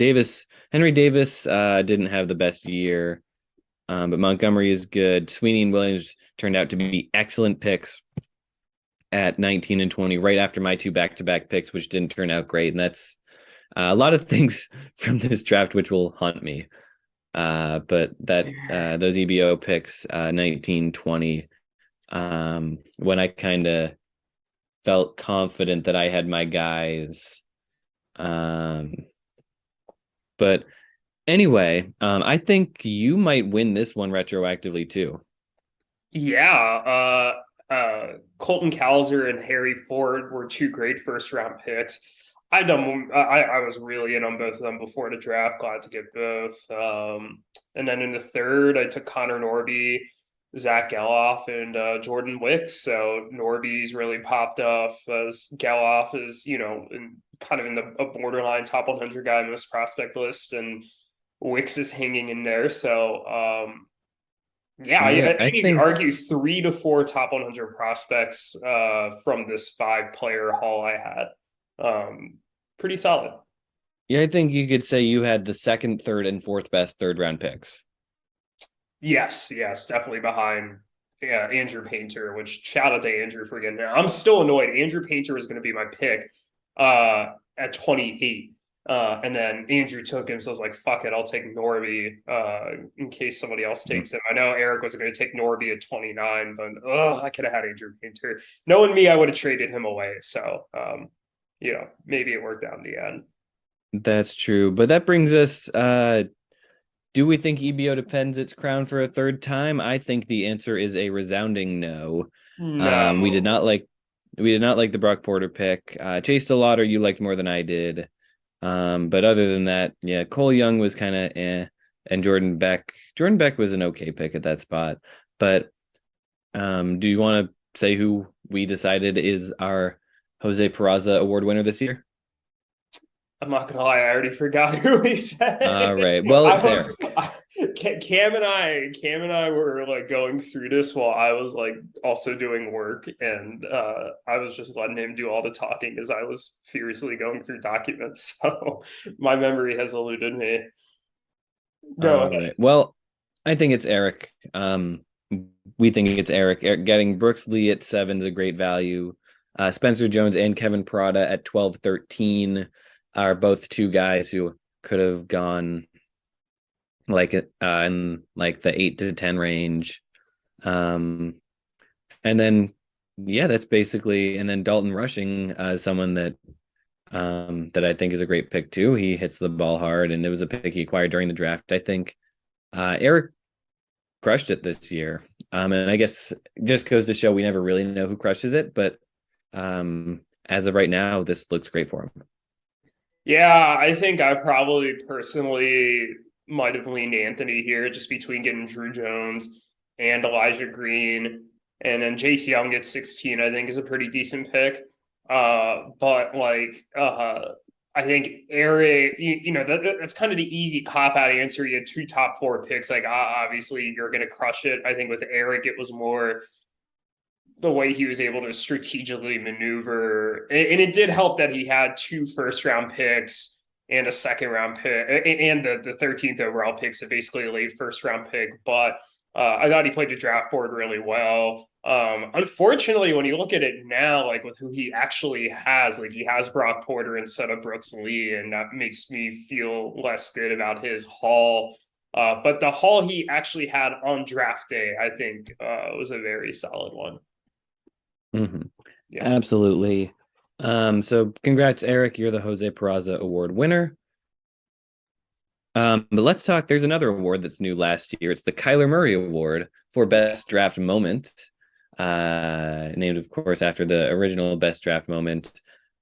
Henry Davis didn't have the best year, but Montgomery is good. Sweeney and Williams turned out to be excellent picks at 19 and 20, right after my 2 back-to-back picks, which didn't turn out great. And that's a lot of things from this draft which will haunt me. But those EBO picks, 19, 20, when I kind of felt confident that I had my guys. But anyway, I think you might win this one retroactively too. Yeah, Colton Cowser and Harry Ford were 2 great first round picks. I was really in on both of them before the draft. Glad to get both. And then in the third, I took Connor Norby, Zach Geloff, and Jordan Wicks. So Norby's really popped off, as Geloff is, kind of in a borderline top 100 guy most prospect list, and Wicks is hanging in there. So I think you can argue 3 to 4 top 100 prospects from this 5-player haul I had. Pretty solid. Yeah, I think you could say you had the second, third, and fourth best third round picks. Yes, definitely behind Andrew Painter, which shout out to Andrew for getting there. I'm still annoyed. Andrew Painter was going to be my pick at 28. And then Andrew took him, so I was like, fuck it, I'll take Norby in case somebody else takes him. I know Eric was going to take Norby at 29, but I could have had Andrew Painter. Knowing me, I would have traded him away. So, maybe it worked out in the end. That's true. But that brings us, do we think EBO defends its crown for a third time? I think the answer is a resounding no. No. We did not like the Brock Porter pick. Chase deLauter you liked more than I did. But other than that, yeah, Cole Young was kind of and Jordan Beck was an okay pick at that spot. But do you want to say who we decided is our Jose Peraza Award winner this year? I'm not gonna lie, I already forgot who we said. All right. Well, it's Eric. Cam and I were like going through this while I was like also doing work, and I was just letting him do all the talking as I was furiously going through documents. So my memory has eluded me. Go ahead. Right. Well, I think it's Eric. We think it's Eric. Getting Brooks Lee at 7 is a great value. Spencer Jones and Kevin Parada at 12, 13 are both 2 guys who could have gone like in like the 8 to 10 range. And then that's basically, and then Dalton Rushing, someone that I think is a great pick too. He hits the ball hard, and it was a pick he acquired during the draft. I think Eric crushed it this year. And I guess just goes to show we never really know who crushes it, but as of right now, this looks great for him. Yeah, I think I probably personally might have leaned Anthony here, just between getting Drew Jones and Elijah Green. And then Jace Young at 16, I think, is a pretty decent pick. But I think Eric, that's kind of the easy cop-out answer. You had 2 top 4 picks. Like, obviously, you're going to crush it. I think with Eric, it was more the way he was able to strategically maneuver. And it did help that he had 2 first-round picks and a second-round pick and the 13th overall pick, so basically a late first-round pick. But I thought he played the draft board really well. Unfortunately, when you look at it now, like with who he actually has, like he has Brock Porter instead of Brooks Lee, and that makes me feel less good about his haul. But the haul he actually had on draft day, I think, was a very solid one. Mm-hmm. Yeah. Absolutely. So congrats, Eric. You're the Jose Peraza Award winner. But let's talk. There's another award that's new last year. It's the Kyler Murray Award for Best Draft Moment, named, of course, after the original Best Draft Moment.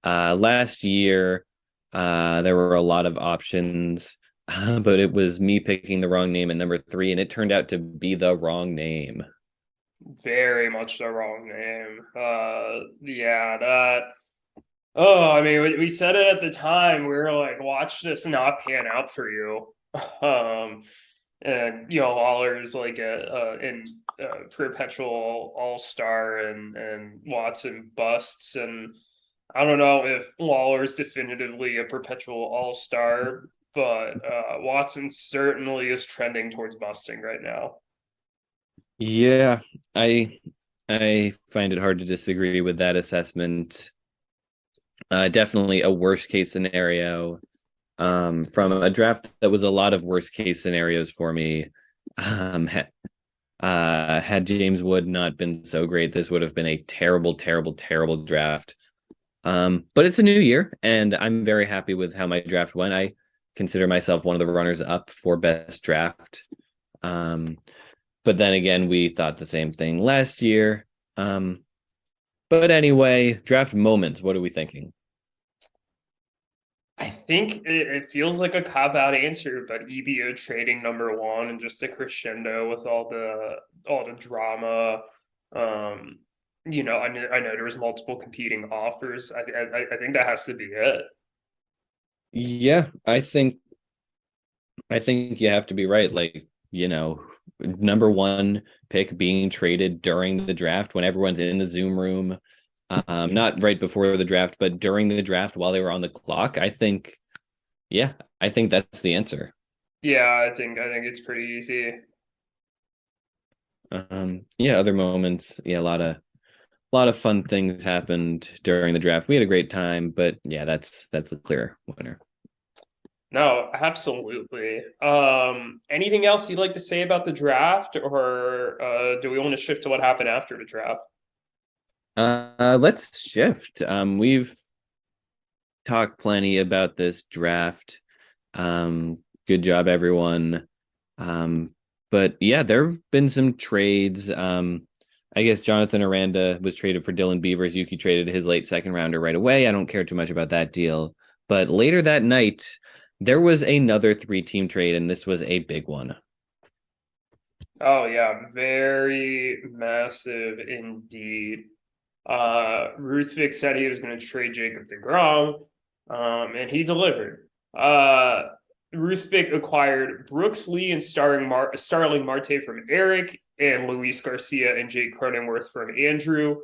Last year, there were a lot of options, but it was me picking the wrong name at number 3, and it turned out to be the wrong name. Very much the wrong name. Yeah, that. Oh, I mean, we said it at the time. We were like, watch this not pan out for you. And Waller is like a perpetual all-star, and Watson busts, and I don't know if Waller is definitively a perpetual all-star, but Watson certainly is trending towards busting right now. Yeah, I find it hard to disagree with that assessment. Definitely a worst case scenario from a draft that was a lot of worst case scenarios for me. Had James Wood not been so great, this would have been a terrible, terrible, terrible draft. But it's a new year, and I'm very happy with how my draft went. I consider myself one of the runners up for best draft. But then again, we thought the same thing last year. But anyway, draft moments. What are we thinking? I think it feels like a cop-out answer, but EBO trading #1 and just a crescendo with all the drama. I know there was multiple competing offers. I think that has to be it. Yeah, I think you have to be right. Like, #1 pick being traded during the draft when everyone's in the Zoom room. Not right before the draft, but during the draft while they were on the clock. I think that's the answer. Yeah, I think it's pretty easy. Other moments. Yeah, a lot of fun things happened during the draft. We had a great time, but yeah, that's the clear winner. No, absolutely. Anything else you'd like to say about the draft, or do we want to shift to what happened after the draft? Let's shift. We've talked plenty about this draft. Good job, everyone. But yeah, there have been some trades. I guess Jonathan Aranda was traded for Dylan Beavers. Yuki traded his late second rounder right away. I don't care too much about that deal. But later that night, there was another 3-team trade, and this was a big one. Oh yeah, very massive indeed. Ruthvik said he was going to trade Jacob deGrom, and he delivered. Ruthvik acquired Brooks Lee and Starling Marte from Eric, and Luis Garcia and Jake Cronenworth from Andrew.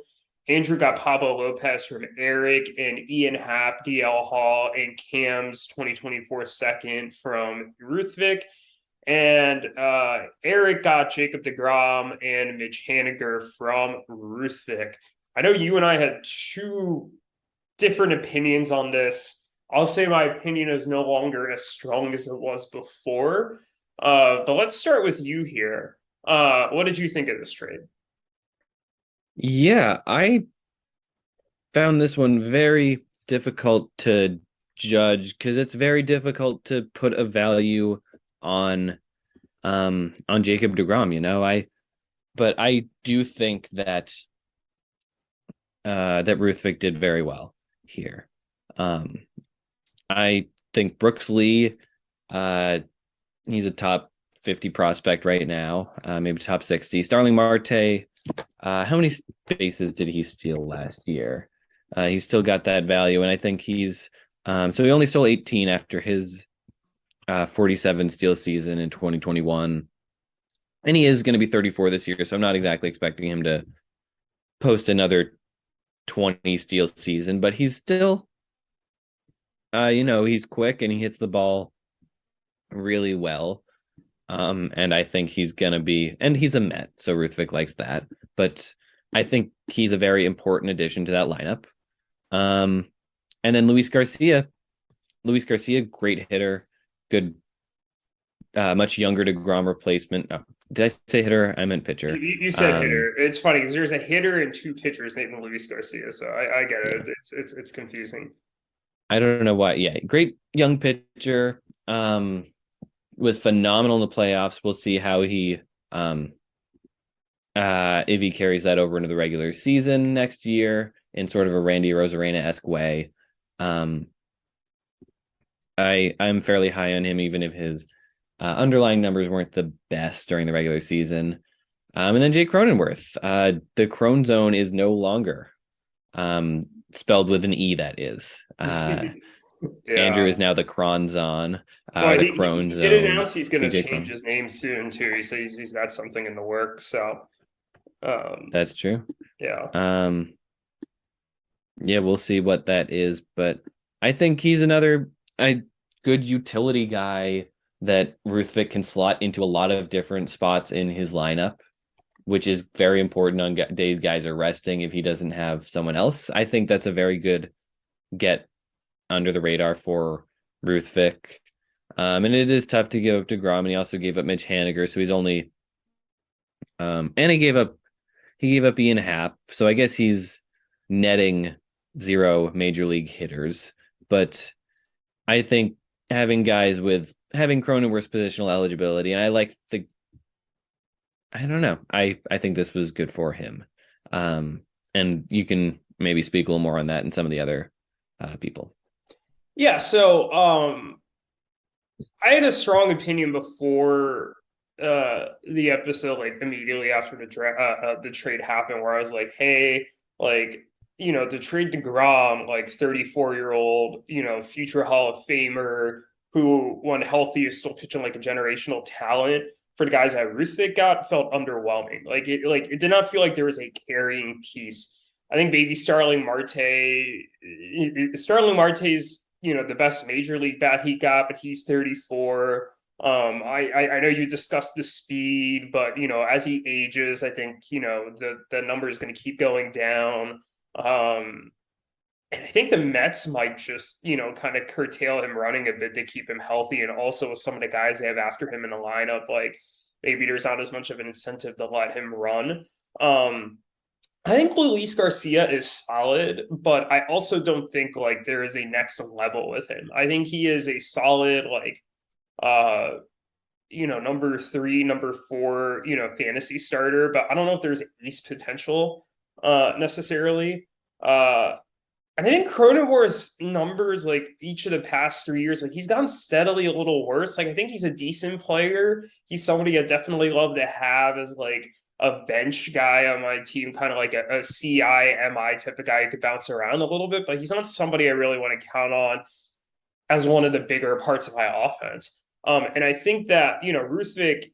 Andrew got Pablo Lopez from Eric, and Ian Happ, DL Hall, and Cam's 2024 second from Ruthvik. And Eric got Jacob deGrom and Mitch Haniger from Ruthvik. I know you and I had 2 different opinions on this. I'll say my opinion is no longer as strong as it was before. But let's start with you here. What did you think of this trade? Yeah, I found this one very difficult to judge because it's very difficult to put a value on Jacob deGrom. But I do think that Ruthvik did very well here. I think Brooks Lee, he's a top 50 prospect right now, maybe top 60. Starling Marte, how many bases did he steal last year? He's still got that value, and I think he's so he only stole 18 after his 47 steal season in 2021, and he is going to be 34 this year, so I'm not exactly expecting him to post another 20 steal season, but he's still, he's quick and he hits the ball really well. And I think he's gonna be, and he's a Met, so Ruthvik likes that. But I think he's a very important addition to that lineup. And then Luis Garcia, great hitter, good, much younger deGrom replacement. Oh, did I say hitter? I meant pitcher. You said hitter. It's funny because there's a hitter and two pitchers named Luis Garcia, so I get it. Yeah. It's confusing. I don't know why. Yeah, great young pitcher. Was phenomenal in the playoffs. We'll see how he if he carries that over into the regular season next year in sort of a Randy Arozarena-esque way. I'm fairly high on him, even if his underlying numbers weren't the best during the regular season. And then Jay Cronenworth. The Crone Zone is no longer spelled with an E, that is. Yeah. Andrew is now the Cronzon, the Crone Zone. He did announce he's going to change his name soon too. He says he's got something in the works. So that's true. Yeah. Yeah, we'll see what that is, but I think he's another good utility guy that Ruthvik can slot into a lot of different spots in his lineup, which is very important on days guys are resting if he doesn't have someone else. I think that's a very good get under the radar for Ruthvik. And it is tough to give up deGrom, and he also gave up Mitch Haniger, so he's only and he gave up Ian Happ, so I guess he's netting 0 major league hitters. But I think having Cronenworth's positional eligibility, and I don't know. I think this was good for him. And you can maybe speak a little more on that and some of the other people. Yeah, so I had a strong opinion before the episode, like immediately after the trade happened, where I was like, hey, like, to trade deGrom, like 34-year-old, future Hall of Famer who, when healthy, is still pitching like a generational talent, for the guys that Ruthvik got, felt underwhelming. It did not feel like there was a carrying piece. I think maybe Starling Marte's the best major league bat he got, but he's 34. I know you discussed the speed, but as he ages, I think the number is going to keep going down. And I think the Mets might just kind of curtail him running a bit to keep him healthy, and also with some of the guys they have after him in the lineup, like maybe there's not as much of an incentive to let him run. I think Luis Garcia is solid, but I also don't think like there is a next level with him. I think he is a solid, like, number 3, number 4, fantasy starter, but I don't know if there's ace potential necessarily. I think Cronenworth's numbers, like each of the past 3 years, like he's gotten steadily a little worse. Like I think he's a decent player. He's somebody I definitely love to have as like a bench guy on my team, kind of like a CI, MI type of guy who could bounce around a little bit, but he's not somebody I really want to count on as one of the bigger parts of my offense. And I think that, Ruthvik,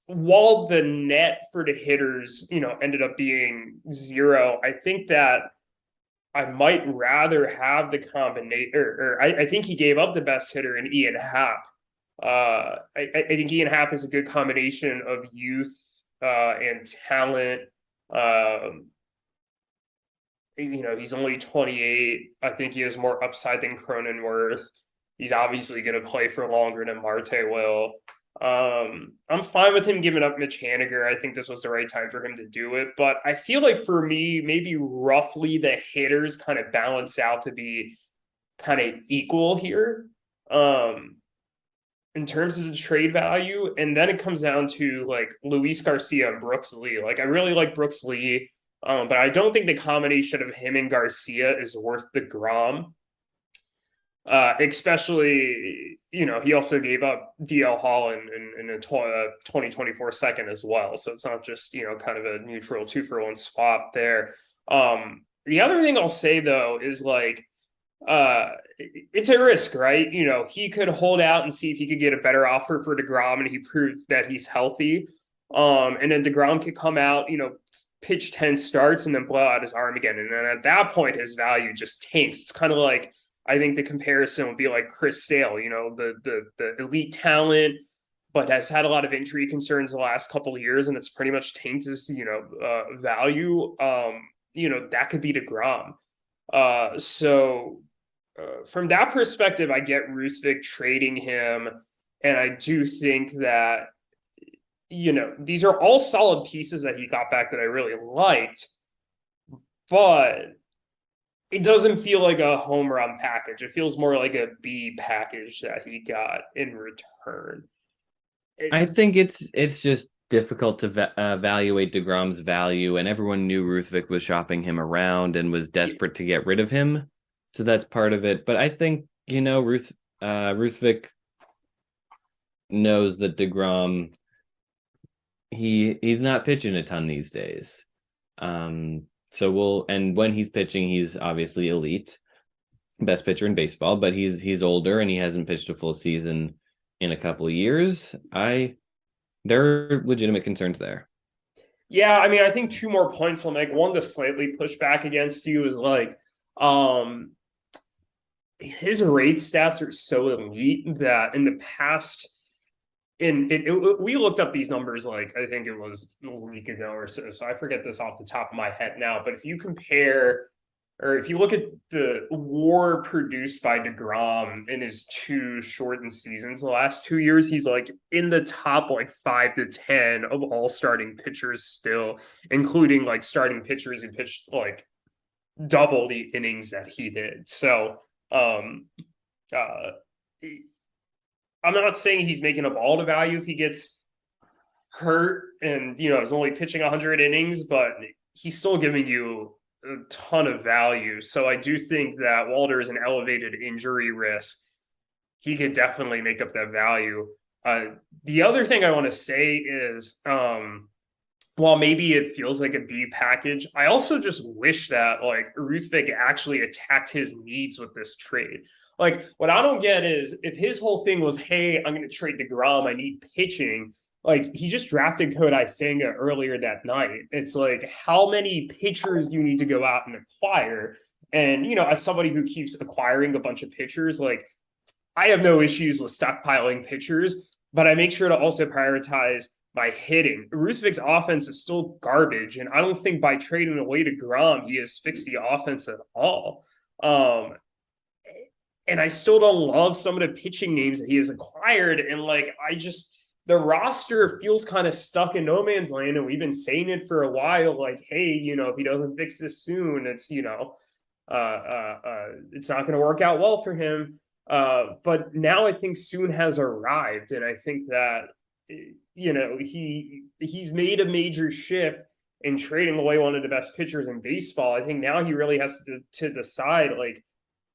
while the net for the hitters, ended up being 0, I think that I might rather have the combination, or I think he gave up the best hitter in Ian Happ. I think Ian Happ is a good combination of youth and talent. He's only 28. I think he has more upside than Cronenworth. He's obviously going to play for longer than Marte will. I'm fine with him giving up Mitch Haniger. I think this was the right time for him to do it. But I feel like for me, maybe roughly the hitters kind of balance out to be kind of equal here in terms of the trade value. And then it comes down to like Luis Garcia and Brooks Lee. Like I really like Brooks Lee, but I don't think the combination of him and Garcia is worth the Grom. Especially, he also gave up DL Hall in a 2024 second as well. So it's not just, kind of a neutral 2-for-1 swap there. The other thing I'll say, though, is like, it's a risk, right? He could hold out and see if he could get a better offer for deGrom, and he proved that he's healthy. And then deGrom could come out, pitch 10 starts and then blow out his arm again. And then at that point, his value just tanks. It's kind of like, I think the comparison would be like Chris Sale, the elite talent, but has had a lot of injury concerns the last couple of years, and it's pretty much tanked his, value. That could be deGrom. From that perspective, I get Ruthvik trading him, and I do think that these are all solid pieces that he got back that I really liked, but it doesn't feel like a home run package. It feels more like a B package that he got in return. I think it's just difficult to evaluate deGrom's value, and everyone knew Ruthvik was shopping him around and was desperate to get rid of him. So that's part of it. But I think, Ruthvik knows that deGrom, he's not pitching a ton these days. And when he's pitching, he's obviously elite, best pitcher in baseball, but he's older and he hasn't pitched a full season in a couple of years. There are legitimate concerns there. Yeah, I mean, I think 2 more points I'll make. One to slightly push back against you is like, his rate stats are so elite that in the past, we looked up these numbers, like, I think it was a week ago or so I forget this off the top of my head now, but if you compare, or if you look at the WAR produced by deGrom in his 2 shortened seasons the last 2 years, he's like in the top like 5 to 10 of all starting pitchers still, including like starting pitchers who pitched like double the innings that he did. So I'm not saying he's making up all the value if he gets hurt and is only pitching 100 innings, but he's still giving you a ton of value. So I do think that Walter is an elevated injury risk. He could definitely make up that value. The other thing I want to say is, while maybe it feels like a B package, I also just wish that like Ruthvik actually attacked his needs with this trade. Like, what I don't get is if his whole thing was, hey, I'm going to trade deGrom, I need pitching. Like, he just drafted Kodai Senga earlier that night. It's like, how many pitchers do you need to go out and acquire? And, as somebody who keeps acquiring a bunch of pitchers, like, I have no issues with stockpiling pitchers, but I make sure to also prioritize my hitting. Ruthvik's offense is still garbage, and I don't think by trading away deGrom, he has fixed the offense at all. And I still don't love some of the pitching names that he has acquired. And like, the roster feels kind of stuck in no man's land, and we've been saying it for a while. Like, hey, if he doesn't fix this soon, it's it's not going to work out well for him. But now I think soon has arrived, and I think that he's made a major shift in trading away one of the best pitchers in baseball. I think now he really has to decide, like,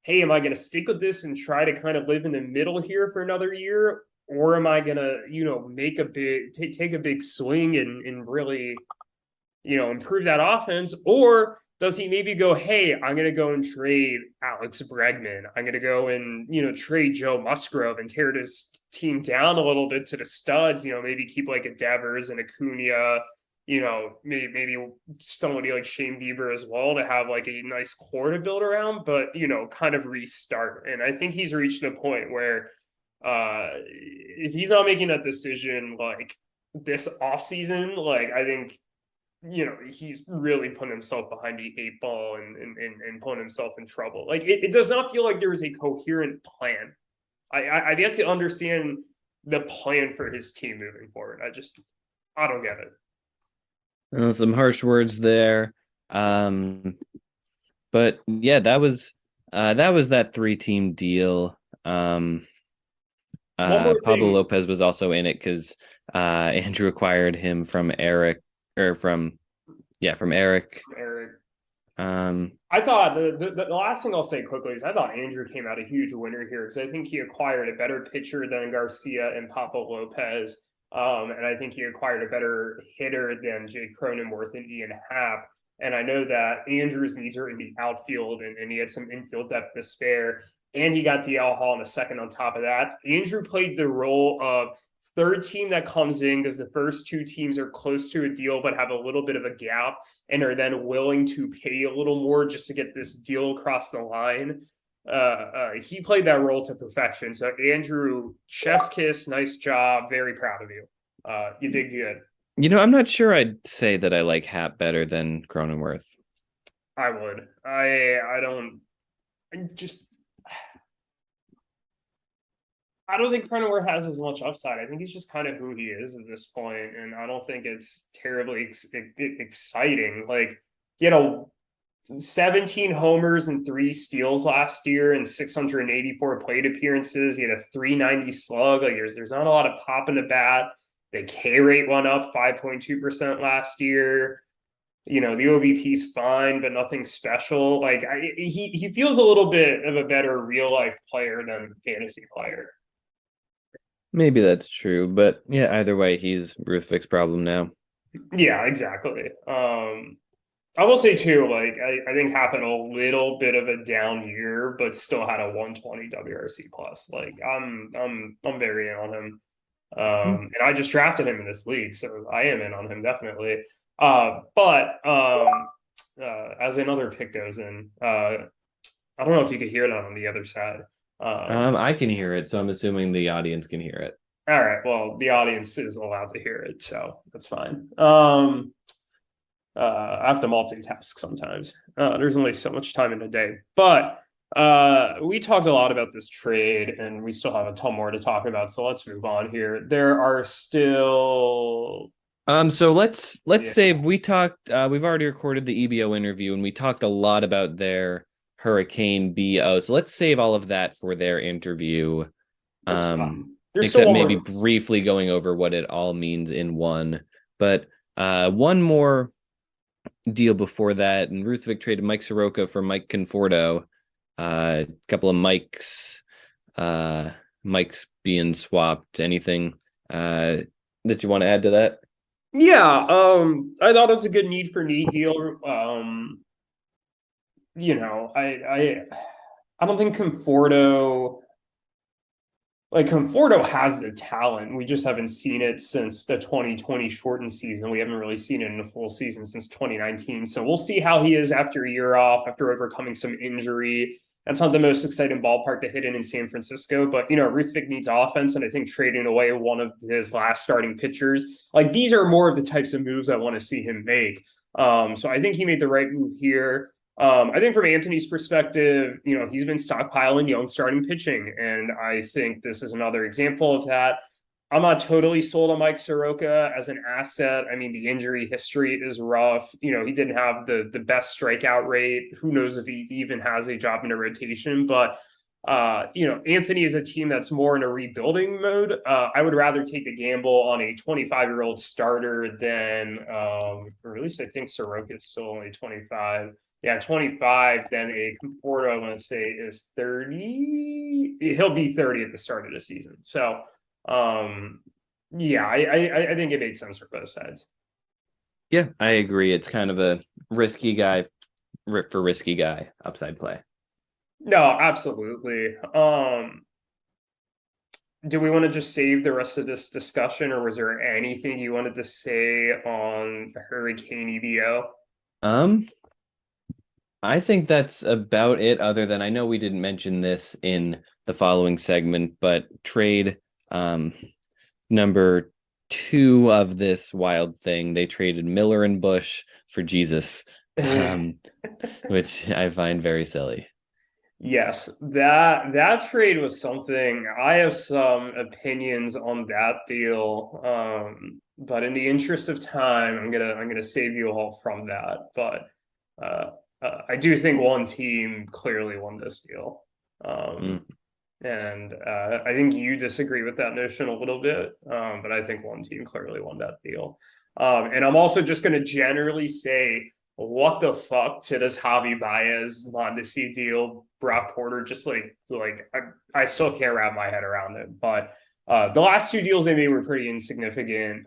hey, am I going to stick with this and try to kind of live in the middle here for another year? Or am I going to, make a big, take a big swing and really, improve that offense? Or does he maybe go, hey, I'm going to go and trade Alex Bregman. I'm going to go and, trade Joe Musgrove and tear this team down a little bit to the studs, maybe keep like a Devers and Acuna, maybe somebody like Shane Bieber as well to have like a nice core to build around, but, kind of restart. And I think he's reached a point where if he's not making that decision like this offseason, like I think he's really putting himself behind the 8 ball and putting himself in trouble. Like it does not feel like there is a coherent plan. I've yet to understand the plan for his team moving forward. I don't get it. Some harsh words there. But yeah, that was that 3-team deal. Pablo Lopez was also in it because Andrew acquired him from Eric. From Eric. I thought the last thing I'll say quickly is I thought Andrew came out a huge winner here because I think he acquired a better pitcher than Garcia and Pablo Lopez. And I think he acquired a better hitter than Jay Cronenworth and Ian Happ. And I know that Andrew's needs are in the outfield and he had some infield depth to spare. And he got DL Hall in a second on top of that. Andrew played the role of third team that comes in because the first two teams are close to a deal but have a little bit of a gap and are then willing to pay a little more just to get this deal across the line. He played that role to perfection. So Andrew, chef's kiss, nice job, very proud of you. You did good. I'm not sure I'd say that I like Hap better than Cronenworth. I would. I don't. I don't think Cronenworth has as much upside. I think he's just kind of who he is at this point, and I don't think it's terribly exciting. Like, 17 homers and 3 steals last year and 684 plate appearances. He had a 390 slug. Like, there's not a lot of pop in the bat. The K rate went up 5.2% last year. The OBP's fine, but nothing special. Like, he feels a little bit of a better real life player than fantasy player. Maybe that's true, but yeah, either way, he's Ruth Vic's problem now. Yeah, exactly. I will say too, like I think Hap had a little bit of a down year, but still had a 120 WRC plus. Like I'm very in on him. And I just drafted him in this league, so I am in on him definitely. But as another pick goes in, I don't know if you could hear that on the other side. I can hear it, so I'm assuming the audience can hear it. All right, well, the audience is allowed to hear it, so that's fine. I have to multitask sometimes. There's only so much time in a day, but we talked a lot about this trade, and we still have a ton more to talk about. So let's move on here. There are still. So let's save. We talked. We've already recorded the EBO interview, and we talked a lot about their HurricanEBO. So let's save all of that for their interview. Except maybe briefly going over what it all means in one. But one more deal before that, and Ruth Vic traded Mike Soroka for Mike Conforto. A couple of Mikes being swapped. Anything that you want to add to that? Yeah, I thought it was a good need for need deal. I don't think Conforto has the talent. We just haven't seen it since the 2020 shortened season. We haven't really seen it in a full season since 2019. So we'll see how he is after a year off, after overcoming some injury. That's not the most exciting ballpark to hit in San Francisco, but Ruth Vic needs offense, and I think trading away one of his last starting pitchers, like these are more of the types of moves I want to see him make. So I think he made the right move here. I think from Anthony's perspective, he's been stockpiling young starting pitching, and I think this is another example of that. I'm not totally sold on Mike Soroka as an asset. I mean, the injury history is rough. He didn't have the best strikeout rate. Who knows if he even has a job in a rotation, but Anthony is a team that's more in a rebuilding mode. I would rather take the gamble on a 25-year-old starter than, or at least I think Soroka is still only 25. Yeah, 25, then a Conforto, I want to say, is 30. He'll be 30 at the start of the season. So, yeah, I think it made sense for both sides. Yeah, I agree. It's kind of a risky guy upside play. No, absolutely. Do we want to just save the rest of this discussion, or was there anything you wanted to say on HurricanEBO? I think that's about it, other than I know we didn't mention this in the following segment, but trade number 2 of this wild thing, they traded Miller and Bush for Jesus, which I find very silly. Yes, that trade was something. I have some opinions on that deal, but in the interest of time, I'm gonna save you all from that. But I do think one team clearly won this deal. And I think you disagree with that notion a little bit, but I think one team clearly won that deal. And I'm also just going to generally say, what the fuck to this Javi Baez Mondesi deal, Brock Porter, just like I still can't wrap my head around it. But the last 2 deals they made were pretty insignificant,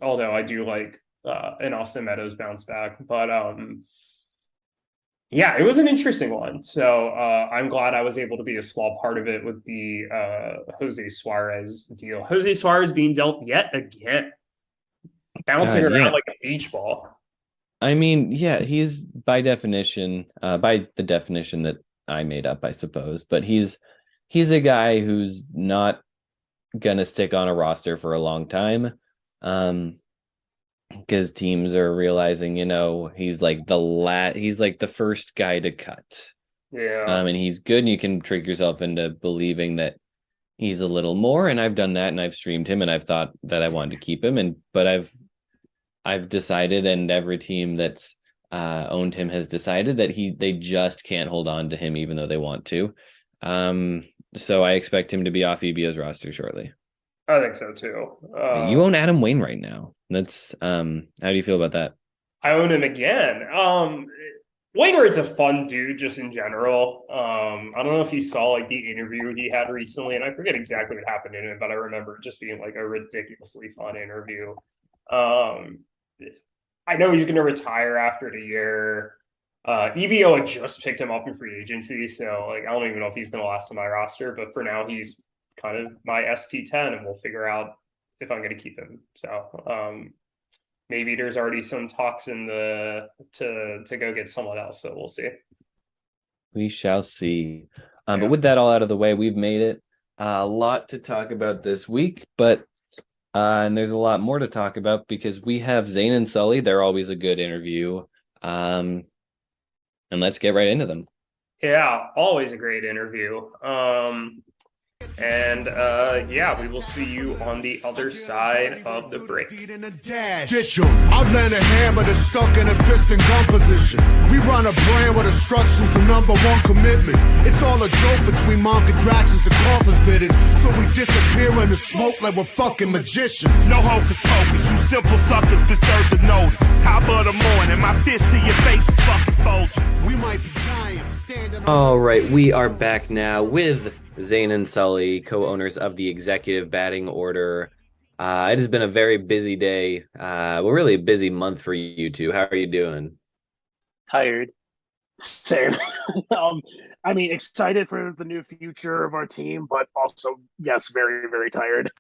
although I do like an Austin Meadows bounce back. But Yeah, it was an interesting one. So I'm glad I was able to be a small part of it with the Jose Suarez deal. Jose Suarez being dealt yet again, bouncing God, around yeah. like a beach ball. I mean, yeah, he's by definition, by the definition that I made up, I suppose, but he's a guy who's not gonna stick on a roster for a long time. Because teams are realizing, he's like the first guy to cut. Yeah. And he's good, and you can trick yourself into believing that he's a little more. And I've done that, and I've streamed him, and I've thought that I wanted to keep him, but I've decided, and every team that's owned him has decided that they just can't hold on to him, even though they want to. Um, so I expect him to be off EBO's roster shortly. I think so too. You own Adam Wayne right now. That's how do you feel about that? I own him again. Wainwright's a fun dude just in general. I don't know if you saw like the interview he had recently, and I forget exactly what happened in it, but I remember it just being like a ridiculously fun interview. Um, I know he's going to retire after the year. EBO had just picked him up in free agency, so like I don't even know if he's going to last on my roster. But for now, he's kind of my SP10, and we'll figure out if I'm going to keep him. So maybe there's already some talks in the to go get someone else. So we'll see. We shall see. But Yeah. with that all out of the way, we've made it. A lot to talk about this week, but and there's a lot more to talk about because we have Zane and Sully. They're always a good interview. And let's get right into them. Yeah, always a great interview. And yeah, we will see you on the other side of the break. Ditch 'em. I'll land a hammer that's stuck in a fist and gun position. We run a brand where destruction's the #1 commitment. It's all a joke between mom contractions and coffin fitted. So we disappear in the smoke like we're fucking magicians. No hocus pocus, you simple suckers deserve the notice. Top of the morning, my fist to your face is fucking Folgers. We might be giants standing on. All right, we are back now with Zane and Sully, co-owners of the Executive Batting Order. It has been a very busy day. Really a busy month for you two. How are you doing? Tired. Same. I mean, excited for the new future of our team, but also, yes, very, very tired.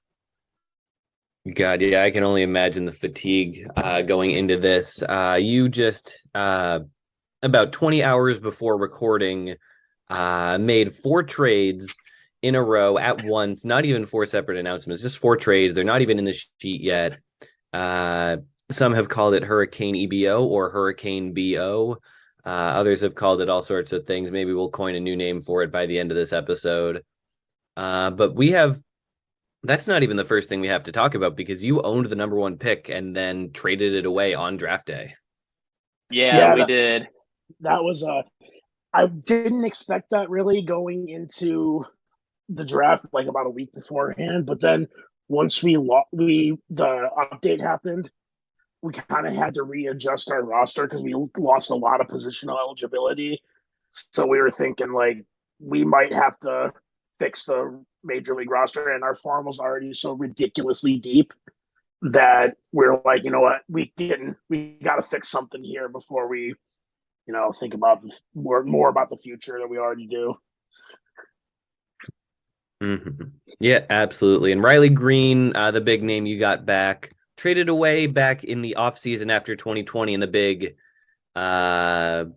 God, yeah, I can only imagine the fatigue going into this. You just about 20 hours before recording made 4 trades in a row at once, not even 4 separate announcements, just 4 trades. They're not even in the sheet yet. Some have called it HurricanEBO or HurricanEBO. Others have called it all sorts of things. Maybe we'll coin a new name for it by the end of this episode. But that's not even the first thing we have to talk about because you owned the #1 pick and then traded it away on draft day. Yeah, we did. That was I didn't expect that really going into the draft like about a week beforehand, but then once the update happened, we kind of had to readjust our roster because we lost a lot of positional eligibility. So we were thinking like we might have to fix the major league roster, and our farm was already so ridiculously deep that we're like, you know what, we got to fix something here before we, think about more about the future than we already do. Mm-hmm. Yeah, absolutely. And Riley Green, the big name you got back, traded away back in the offseason after 2020 in the big EBO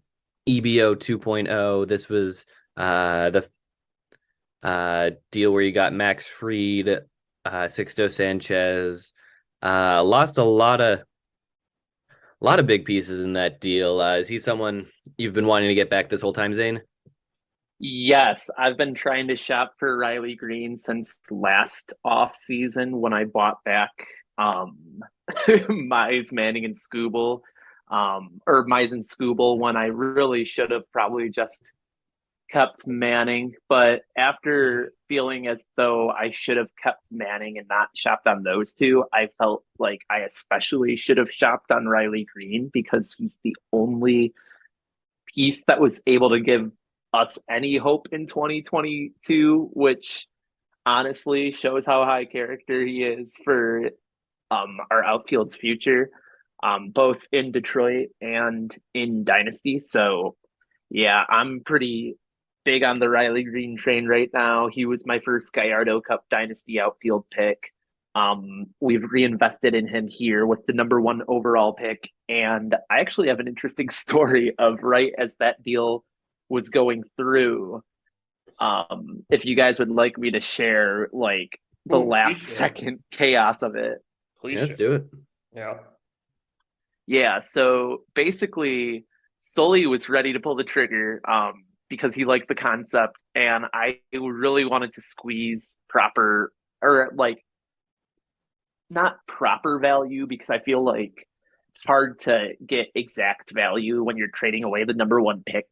2.0. This was the deal where you got Max Fried, Sixto Sanchez, lost a lot of big pieces in that deal. Is he someone you've been wanting to get back this whole time, Zane? Yes, I've been trying to shop for Riley Green since last off season when I bought back Mize, Manning, and Scooble, or Mize and Scooble when I really should have probably just kept Manning. But after feeling as though I should have kept Manning and not shopped on those two, I felt like I especially should have shopped on Riley Green because he's the only piece that was able to give us any hope in 2022, which honestly shows how high character he is for our outfield's future, both in Detroit and in Dynasty. So Yeah, I'm pretty big on the Riley Green train right now. He was my first Gallardo Cup Dynasty outfield pick. We've reinvested in him here with the number one overall pick. And I actually have an interesting story of right as that deal was going through. If you guys would like me to share like the last second chaos of it. Please Let's do it. Yeah. Yeah, so basically Sully was ready to pull the trigger because he liked the concept, and I really wanted to squeeze proper, or like not proper value, because I feel like it's hard to get exact value when you're trading away the number one pick.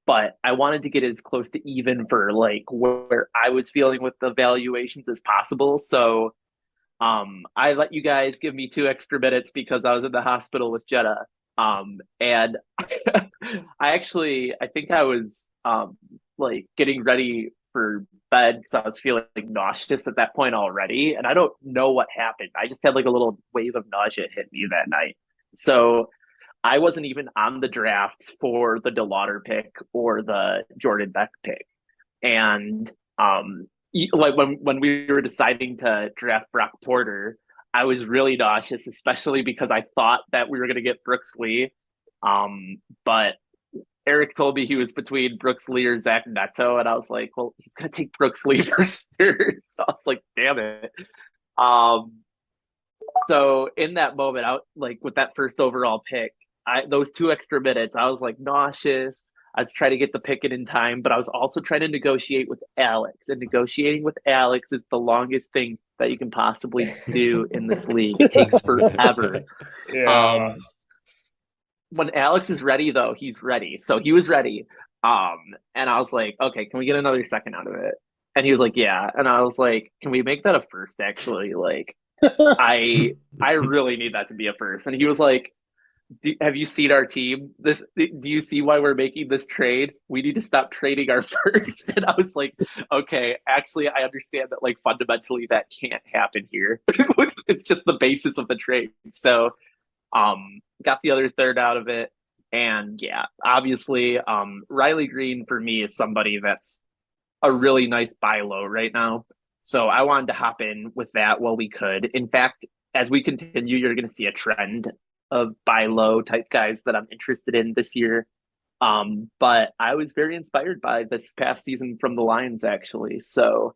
But I wanted to get as close to even for like where I was feeling with the valuations as possible. So I let you guys give me 2 extra minutes because I was in the hospital with Jeddah. And I think I was like getting ready for bed because I was feeling like nauseous at that point already. And I don't know what happened. I just had like a little wave of nausea hit me that night. So I wasn't even on the draft for the deLauter pick or the Jordan Beck pick. And like when we were deciding to draft Brock Porter, I was really nauseous, especially because I thought that we were going to get Brooks Lee. But Eric told me he was between Brooks Lee or Zach Neto, and I was like, well, he's going to take Brooks Lee first. So I was like, damn it. So in that moment, I like with that first overall pick, those 2 extra minutes, I was like nauseous. I was trying to get the pick in time, but I was also trying to negotiate with Alex. And negotiating with Alex is the longest thing that you can possibly do in this league. It takes forever. Yeah. When Alex is ready, though, he's ready. So he was ready. And I was like, okay, can we get another second out of it? And he was like, yeah. And I was like, can we make that a first, actually? Like, I really need that to be a first. And he was like, have you seen our team? Do you see why we're making this trade? We need to stop trading our first. And I was like, okay, actually, I understand that like fundamentally that can't happen here. It's just the basis of the trade. So got the other third out of it. And yeah, obviously, Riley Green for me is somebody that's a really nice buy low right now. So I wanted to hop in with that while we could. In fact, as we continue, you're going to see a trend of buy low type guys that I'm interested in this year. But I was very inspired by this past season from the Lions, actually. So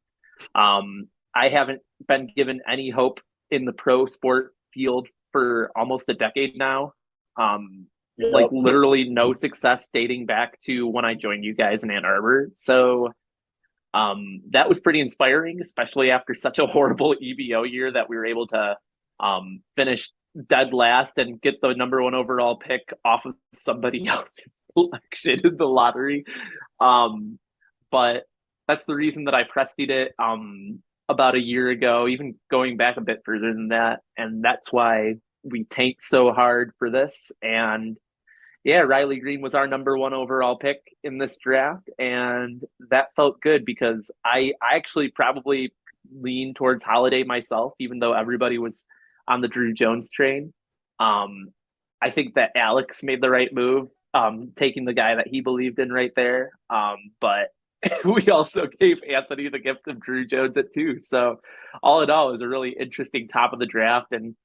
I haven't been given any hope in the pro sport field for almost a decade now. Like literally no success dating back to when I joined you guys in Ann Arbor. So that was pretty inspiring, especially after such a horrible EBO year that we were able to finish dead last and get the number one overall pick off of somebody else's selection in the lottery. But that's the reason that I prestied it about a year ago, even going back a bit further than that. And that's why we tanked so hard for this. And yeah, Riley Green was our number one overall pick in this draft. And that felt good because I actually probably lean towards Holliday myself, even though everybody was on the Drew Jones train. I think that Alex made the right move, taking the guy that he believed in right there. But we also gave Anthony the gift of Drew Jones at 2. So all in all, it was a really interesting top of the draft. And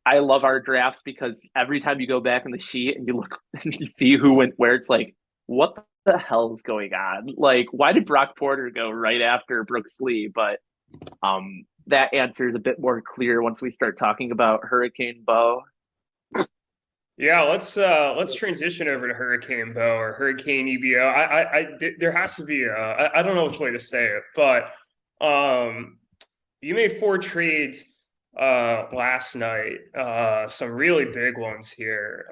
I love our drafts because every time you go back in the sheet and you look and you see who went where, it's like, what the hell is going on? Like, why did Brock Porter go right after Brooks Lee? But that answer is a bit more clear once we start talking about HurricanEBO. Yeah, let's transition over to HurricanEBO or HurricanEBO. There has to be I don't know which way to say it, but you made 4 trades last night, some really big ones here.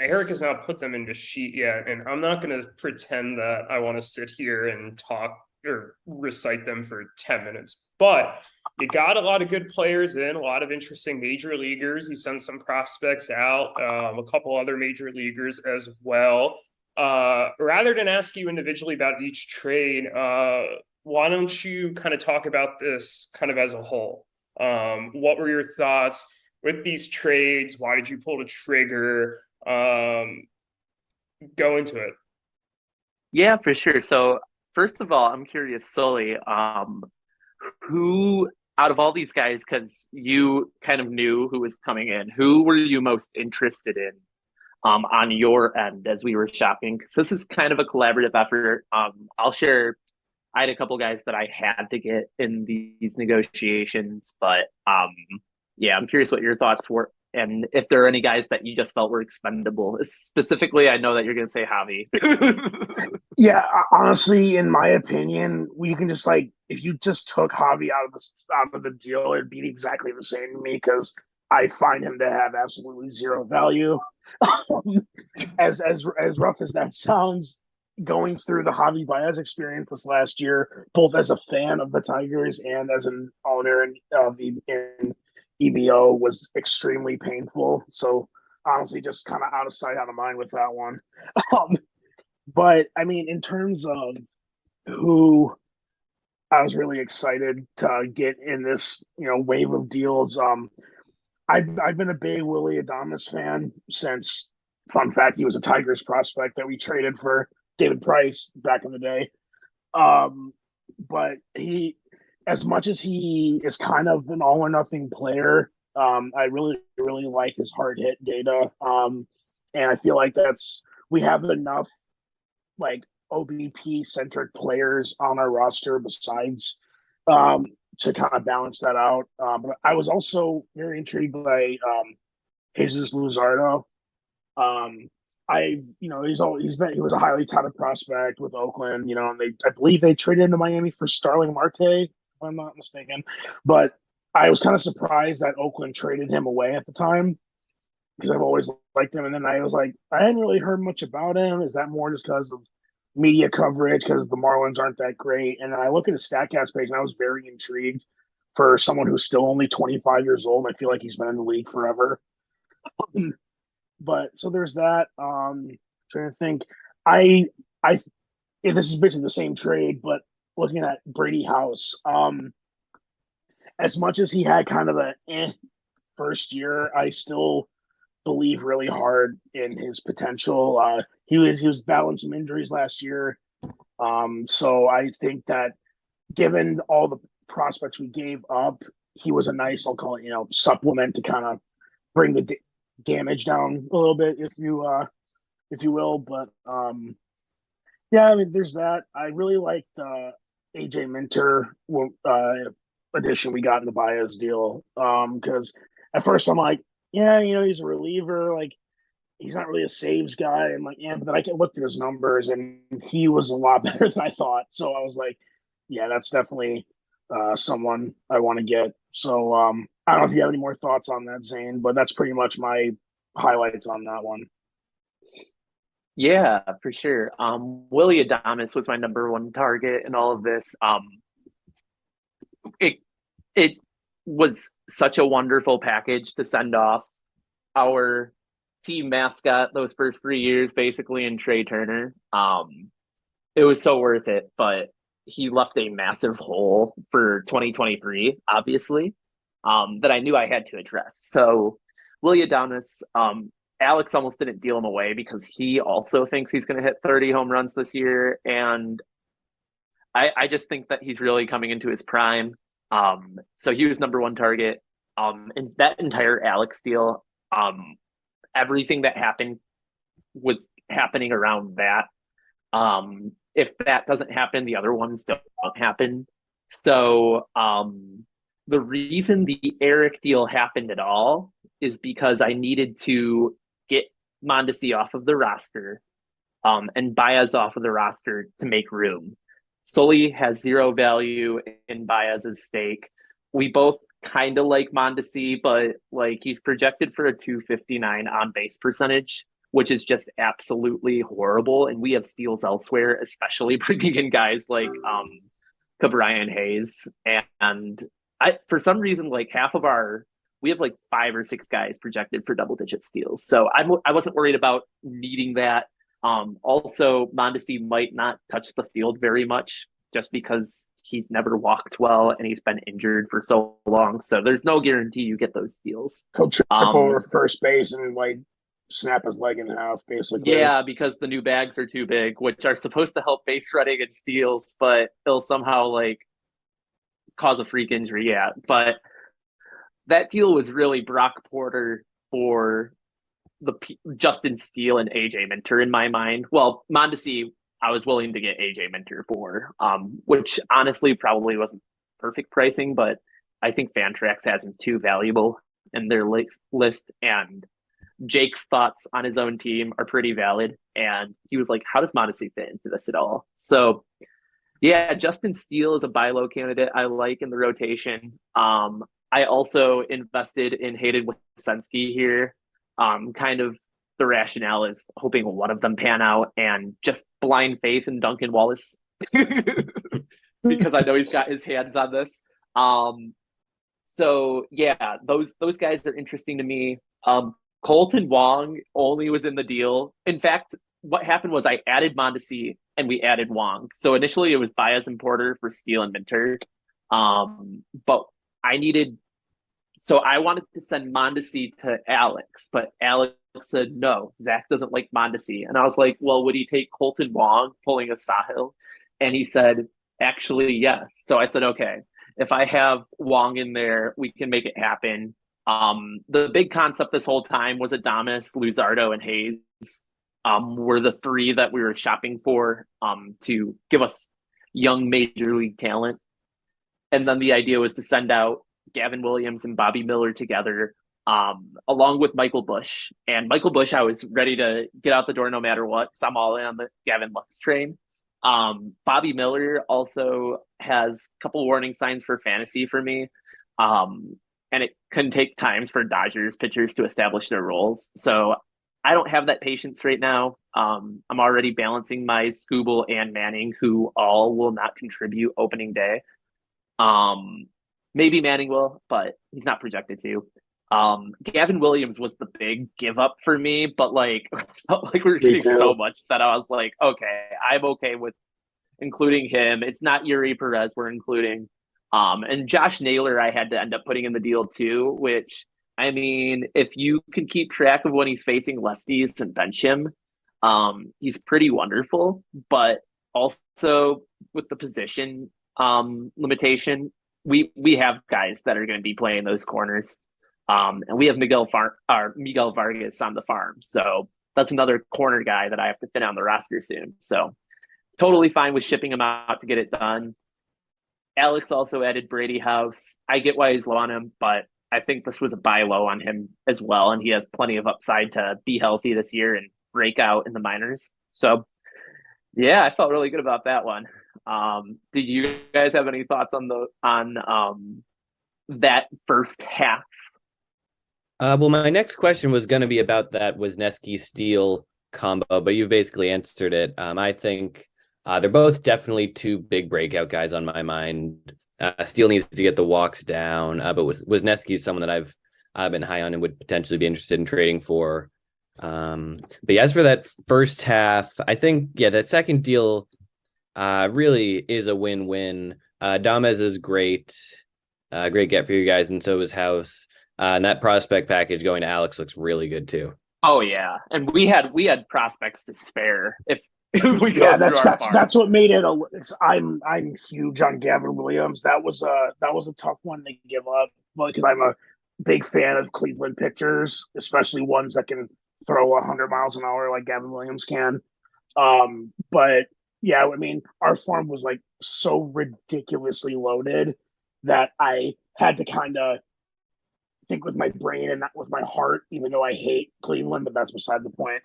Eric has not put them into sheet yet, and I'm not going to pretend that I want to sit here and talk or recite them for 10 minutes. But you got a lot of good players in, a lot of interesting major leaguers. You sent some prospects out, a couple other major leaguers as well. Rather than ask you individually about each trade, why don't you kind of talk about this kind of as a whole? What were your thoughts with these trades? Why did you pull the trigger? go into it. Yeah, for sure. So first of all, I'm curious, Sully, who out of all these guys, because you kind of knew who was coming in, who were you most interested in on your end as we were shopping? Because this is kind of a collaborative effort. I'll share. I had a couple guys that I had to get in these negotiations, but yeah, I'm curious what your thoughts were, and if there are any guys that you just felt were expendable. Specifically, I know that you're going to say Javi. Yeah, honestly, in my opinion, we can just like if you just took Javi out of the deal, it'd be exactly the same to me because I find him to have absolutely zero value. As rough as that sounds, going through the Javi Baez experience this last year, both as a fan of the Tigers and as an owner in EBO, was extremely painful. So honestly, just kind of out of sight, out of mind with that one. But I mean, in terms of who I was really excited to get in this, wave of deals. I've been a big Willy Adames fan since. Fun fact: he was a Tigers prospect that we traded for David Price back in the day. But he, as much as he is kind of an all or nothing player, I really like his hard hit data. And I feel like we have enough like OBP centric players on our roster besides to kind of balance that out. But I was also very intrigued by Jesus Luzardo. He was a highly touted prospect with Oakland, and I believe they traded into Miami for Starling Marte, if I'm not mistaken. But I was kind of surprised that Oakland traded him away at the time because I've always liked him. And then I was like, I hadn't really heard much about him. Is that more just because of media coverage because the Marlins aren't that great? And then I look at his StatCast page and I was very intrigued for someone who's still only 25 years old. I feel like he's been in the league forever. But so there's that. Trying to think, this is basically the same trade, but looking at Brady House, as much as he had kind of a first year, I still believe really hard in his potential. He was battling some injuries last year, so I think that given all the prospects we gave up, he was a nice, I'll call it, supplement to kind of bring the damage down a little bit, if you will. But yeah, I mean, there's that. I really liked AJ Minter addition we got in the Baez deal, because at first I'm like, yeah, he's a reliever, like he's not really a saves guy. I'm like, yeah, but then I looked at his numbers and he was a lot better than I thought. So I was like, yeah, that's definitely someone I want to get. So I don't know if you have any more thoughts on that, Zane, but that's pretty much my highlights on that one. Yeah, for sure. Willy Adames was my number one target in all of this. It was such a wonderful package to send off our team mascot those first 3 years, basically, in Trey Turner. It was so worth it, but he left a massive hole for 2023, obviously, that I knew I had to address. So Willy Adames, Alex almost didn't deal him away because he also thinks he's going to hit 30 home runs this year. And I just think that he's really coming into his prime. So he was number one target. And that entire Alex deal, everything that happened was happening around that. If that doesn't happen, the other ones don't happen. So the reason the Eric deal happened at all is because I needed to get Mondesi off of the roster and Baez off of the roster to make room. Sully has zero value in Baez's stake. We both kind of like Mondesi, but like he's projected for a 259 on base percentage, which is just absolutely horrible. And we have steals elsewhere, especially bringing in guys like Cabrian Hayes. And for some reason, like we have like 5 or 6 guys projected for double-digit steals. So I wasn't worried about needing that. Also, Mondesi might not touch the field very much just because he's never walked well and he's been injured for so long. So there's no guarantee you get those steals. He'll trip over first base and like snap his leg in half, basically. Yeah, because the new bags are too big, which are supposed to help base shredding and steals, but they'll somehow like cause a freak injury. Yeah, but that deal was really Brock Porter for the Justin Steele and AJ Minter in my mind. Well, Mondesi, I was willing to get AJ Minter for, which honestly probably wasn't perfect pricing, but I think Fantrax has him too valuable in their list, and Jake's thoughts on his own team are pretty valid. And he was like, how does Mondesi fit into this at all? So yeah, Justin Steele is a buy low candidate I like in the rotation. I also invested in Hayden Wesensky here. Kind of the rationale is hoping one of them pan out and just blind faith in Duncan Wallace because I know he's got his hands on this. So yeah, those guys are interesting to me. Colton Wong only was in the deal. In fact, what happened was I added Mondesi and we added Wong. So initially it was Baez and Porter for Steele and Minter. But I wanted to send Mondesi to Alex, but Alex said, no, Zach doesn't like Mondesi. And I was like, well, would he take Colton Wong pulling a Sahil? And he said, actually, yes. So I said, okay, if I have Wong in there, we can make it happen. The big concept this whole time was Adames, Luzardo, and Hayes were the three that we were shopping for to give us young major league talent. And then the idea was to send out Gavin Williams and Bobby Miller together, along with Michael Bush. And Michael Bush, I was ready to get out the door no matter what, because I'm all in on the Gavin Lux train. Bobby Miller also has a couple warning signs for fantasy for me. And it can take times for Dodgers pitchers to establish their roles. So I don't have that patience right now. I'm already balancing my Skubal and Manning, who all will not contribute opening day. Maybe Manning will, but he's not projected to. Gavin Williams was the big give up for me, but like felt like we were getting so much that I was like, okay, I'm okay with including him. It's not Yuri Perez we're including. And Josh Naylor I had to end up putting in the deal too, which, I mean, if you can keep track of when he's facing lefties and bench him, he's pretty wonderful. But also with the position limitation, we have guys that are going to be playing those corners. And we have Miguel Vargas on the farm. So that's another corner guy that I have to fit on the roster soon. So totally fine with shipping him out to get it done. Alex also added Brady House. I get why he's low on him, but I think this was a buy low on him as well. And he has plenty of upside to be healthy this year and break out in the minors. So yeah, I felt really good about that one. Did you guys have any thoughts on that first half? Well, my next question was going to be about that Wisniewski Steele combo, but you've basically answered it. I think they're both definitely two big breakout guys on my mind. Steele needs to get the walks down, but Wisniewski is someone that I've been high on and would potentially be interested in trading for. But yeah, as for that first half, I think, yeah, that second deal really is a win-win. Dames is great get for you guys, and so is House. And that prospect package going to Alex looks really good too. Oh yeah, and we had prospects to spare if we go through our farm. That's what made it. I'm huge on Gavin Williams. That was a tough one to give up, because I'm a big fan of Cleveland pitchers, especially ones that can throw 100 miles an hour like Gavin Williams can. But yeah, I mean, our farm was like so ridiculously loaded that I had to kind of think with my brain and not with my heart, even though I hate Cleveland, but that's beside the point.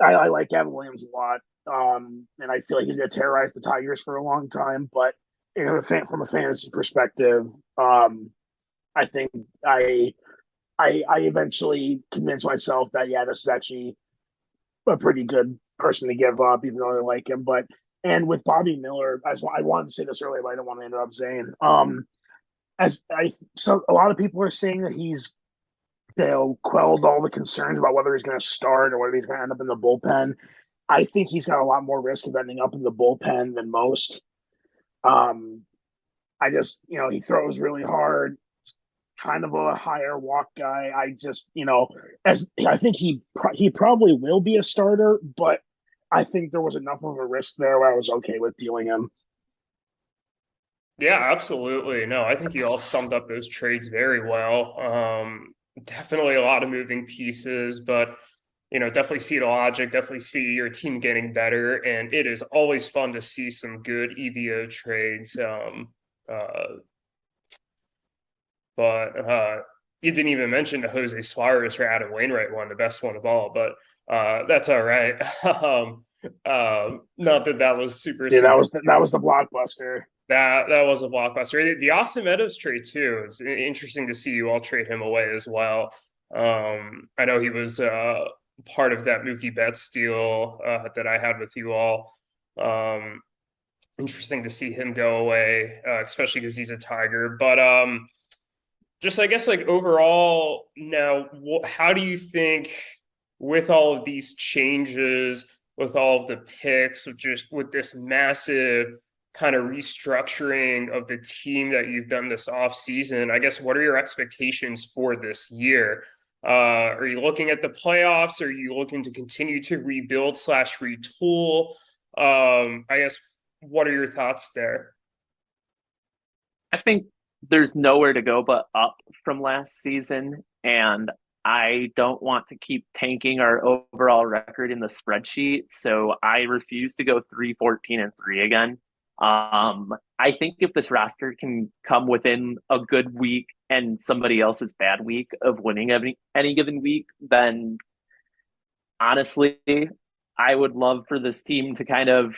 I like Gavin Williams a lot, and I feel like he's going to terrorize the Tigers for a long time. But from a fantasy perspective, I think I eventually convinced myself that, yeah, this is actually a pretty good person to give up, even though I like him. And with Bobby Miller, I wanted to say this earlier, but I don't want to interrupt Zane. So a lot of people are saying that he's, quelled all the concerns about whether he's going to start or whether he's going to end up in the bullpen. I think he's got a lot more risk of ending up in the bullpen than most. I just, he throws really hard. kind of a higher walk guy. I just, as I think he probably will be a starter, but I think there was enough of a risk there where I was okay with dealing him. Yeah, absolutely. No, I think you all summed up those trades very well. Definitely a lot of moving pieces, but definitely see the logic, definitely see your team getting better, and it is always fun to see some good EBO trades. But you didn't even mention the Jose Suarez or Adam Wainwright one, the best one of all, but that's all right. Not that was super. Yeah, that was the blockbuster. That was a blockbuster. The Austin Meadows trade too. It's interesting to see you all trade him away as well. I know he was part of that Mookie Betts deal that I had with you all. Interesting to see him go away, especially because he's a Tiger. But just I guess like overall now, how do you think with all of these changes, with all of the picks, with this massive kind of restructuring of the team that you've done this off season, I guess what are your expectations for this year? Are you looking at the playoffs? Are you looking to continue to rebuild / retool? I guess what are your thoughts there? I think there's nowhere to go but up from last season, and I don't want to keep tanking our overall record in the spreadsheet, so I refuse to go 3-14-3 again. I think if this roster can come within a good week and somebody else's bad week of winning any given week, then honestly, I would love for this team to kind of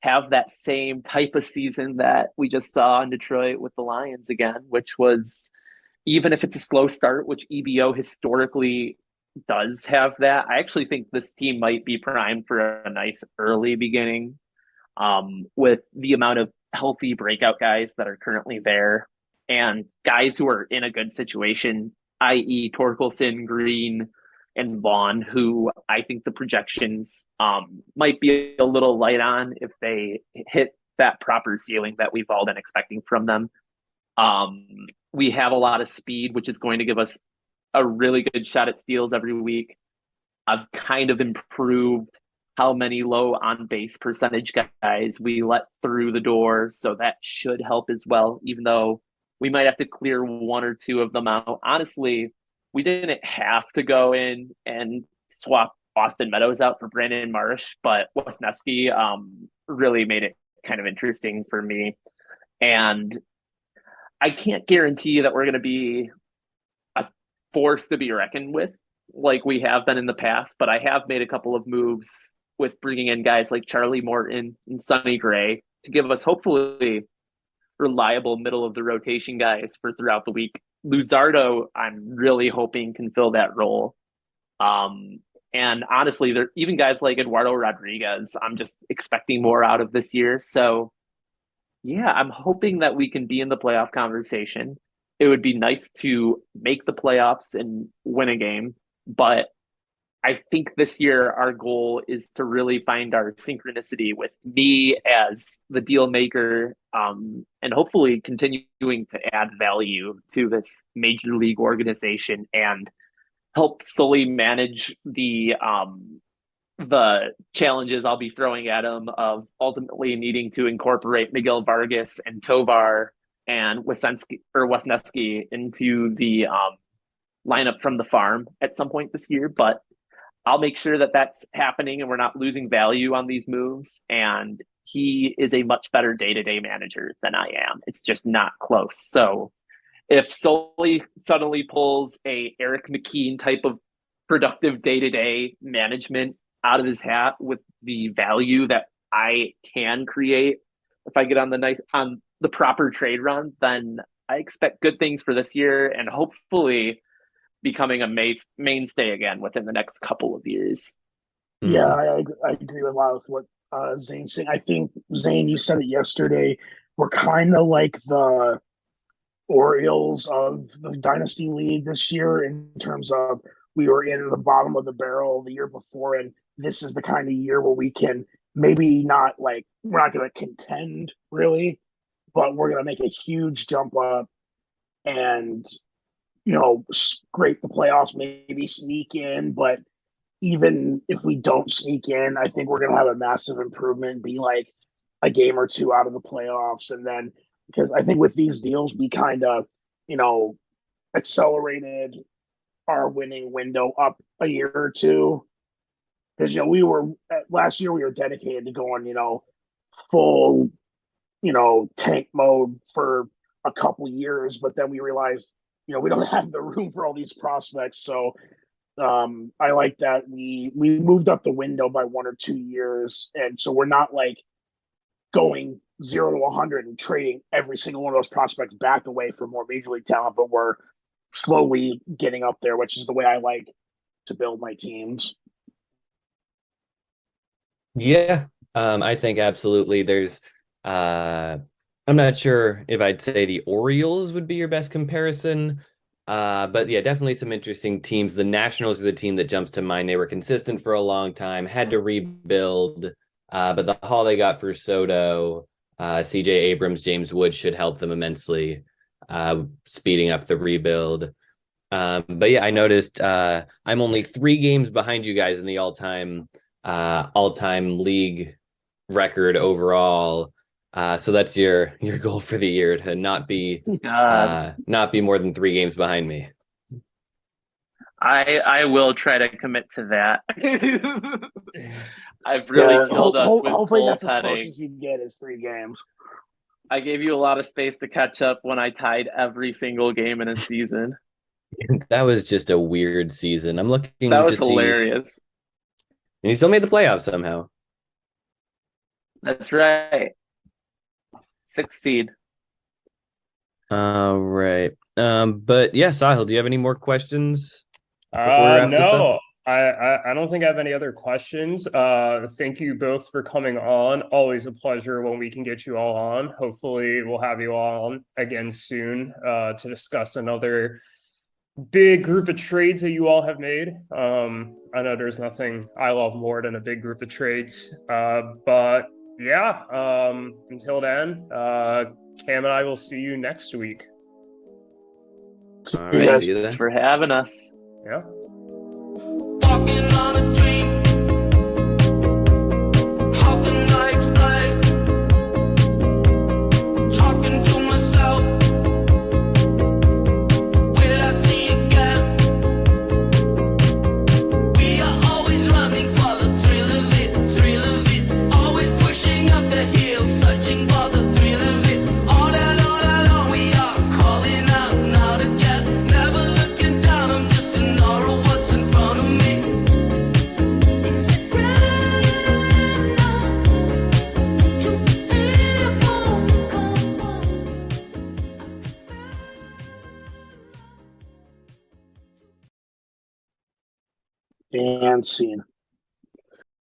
have that same type of season that we just saw in Detroit with the Lions again, which was, even if it's a slow start, which EBO historically does have that, I actually think this team might be primed for a nice early beginning. With the amount of healthy breakout guys that are currently there and guys who are in a good situation, i.e. Torkelson, Green, and Vaughn, who I think the projections might be a little light on if they hit that proper ceiling that we've all been expecting from them. We have a lot of speed, which is going to give us a really good shot at steals every week. I've kind of improved how many low on base percentage guys we let through the door. So that should help as well, even though we might have to clear one or two of them out. Honestly, we didn't have to go in and swap Austin Meadows out for Brandon Marsh, but Wisniewski really made it kind of interesting for me. And I can't guarantee that we're going to be a force to be reckoned with like we have been in the past, but I have made a couple of moves with bringing in guys like Charlie Morton and Sonny Gray to give us hopefully reliable middle of the rotation guys for throughout the week. Luzardo, I'm really hoping can fill that role. And honestly, there even guys like Eduardo Rodriguez, I'm just expecting more out of this year. So yeah, I'm hoping that we can be in the playoff conversation. It would be nice to make the playoffs and win a game, but I think this year our goal is to really find our synchronicity with me as the deal maker, and hopefully continuing to add value to this major league organization and help Sully manage the challenges I'll be throwing at him of ultimately needing to incorporate Miguel Vargas and Tovar and Wisniewski into the lineup from the farm at some point this year. But I'll make sure that that's happening and we're not losing value on these moves. And he is a much better day-to-day manager than I am. It's just not close. So if Sully suddenly pulls a Eric McKean type of productive day-to-day management out of his hat with the value that I can create, if I get on the proper trade run, then I expect good things for this year and hopefully becoming a mainstay again within the next couple of years. Yeah, I agree with a lot with what Zane's saying. I think, Zane, you said it yesterday, we're kind of like the Orioles of the Dynasty League this year in terms of we were in the bottom of the barrel the year before, and this is the kind of year where we can maybe not we're not going to contend really, but we're going to make a huge jump up and scrape the playoffs, maybe sneak in. But even if we don't sneak in, I think we're going to have a massive improvement, be like a game or two out of the playoffs. And then, because I think with these deals, we kind of, accelerated our winning window up a year or two. Because, we were last year, we were dedicated to going, full, tank mode for a couple years. But then we realized, we don't have the room for all these prospects. So I like that we moved up the window by 1 or 2 years. And so we're not like going 0 to 100 and trading every single one of those prospects back away for more major league talent, but we're slowly getting up there, which is the way I like to build my teams. Yeah, I think absolutely. There's, I'm not sure if I'd say the Orioles would be your best comparison, but yeah, definitely some interesting teams. The Nationals are the team that jumps to mind. They were consistent for a long time, had to rebuild, but the haul they got for Soto, CJ Abrams, James Wood should help them immensely, speeding up the rebuild. But yeah, I noticed I'm only 3 games behind you guys in the all-time league record overall. So that's your goal for the year, to not be more than 3 games behind me. I will try to commit to that. I've really killed us with hopefully that's as bullpenning. close as you get is 3 games. I gave you a lot of space to catch up when I tied every single game in a season. That was just a weird season. I'm looking That was to hilarious. See, and he still made the playoffs somehow. That's right. 16. All right. But yeah, Sahil, do you have any more questions? No, I don't think I have any other questions. Thank you both for coming on. Always a pleasure when we can get you all on. Hopefully we'll have you all on again soon to discuss another big group of trades that you all have made. I know there's nothing I love more than a big group of trades. But yeah, until then, Cam and I will see you next week. All right, see you then. Thanks for having us. Yeah. Walking on a dream. How can I explain? Talking to myself. Will I see again? We are always running for the thrill of it. Always pushing up the hill, searching for the thrill of it. All along, we are calling out now to get. Never looking down, I'm just an aura of what's in front of me. Is it random to be a And scene.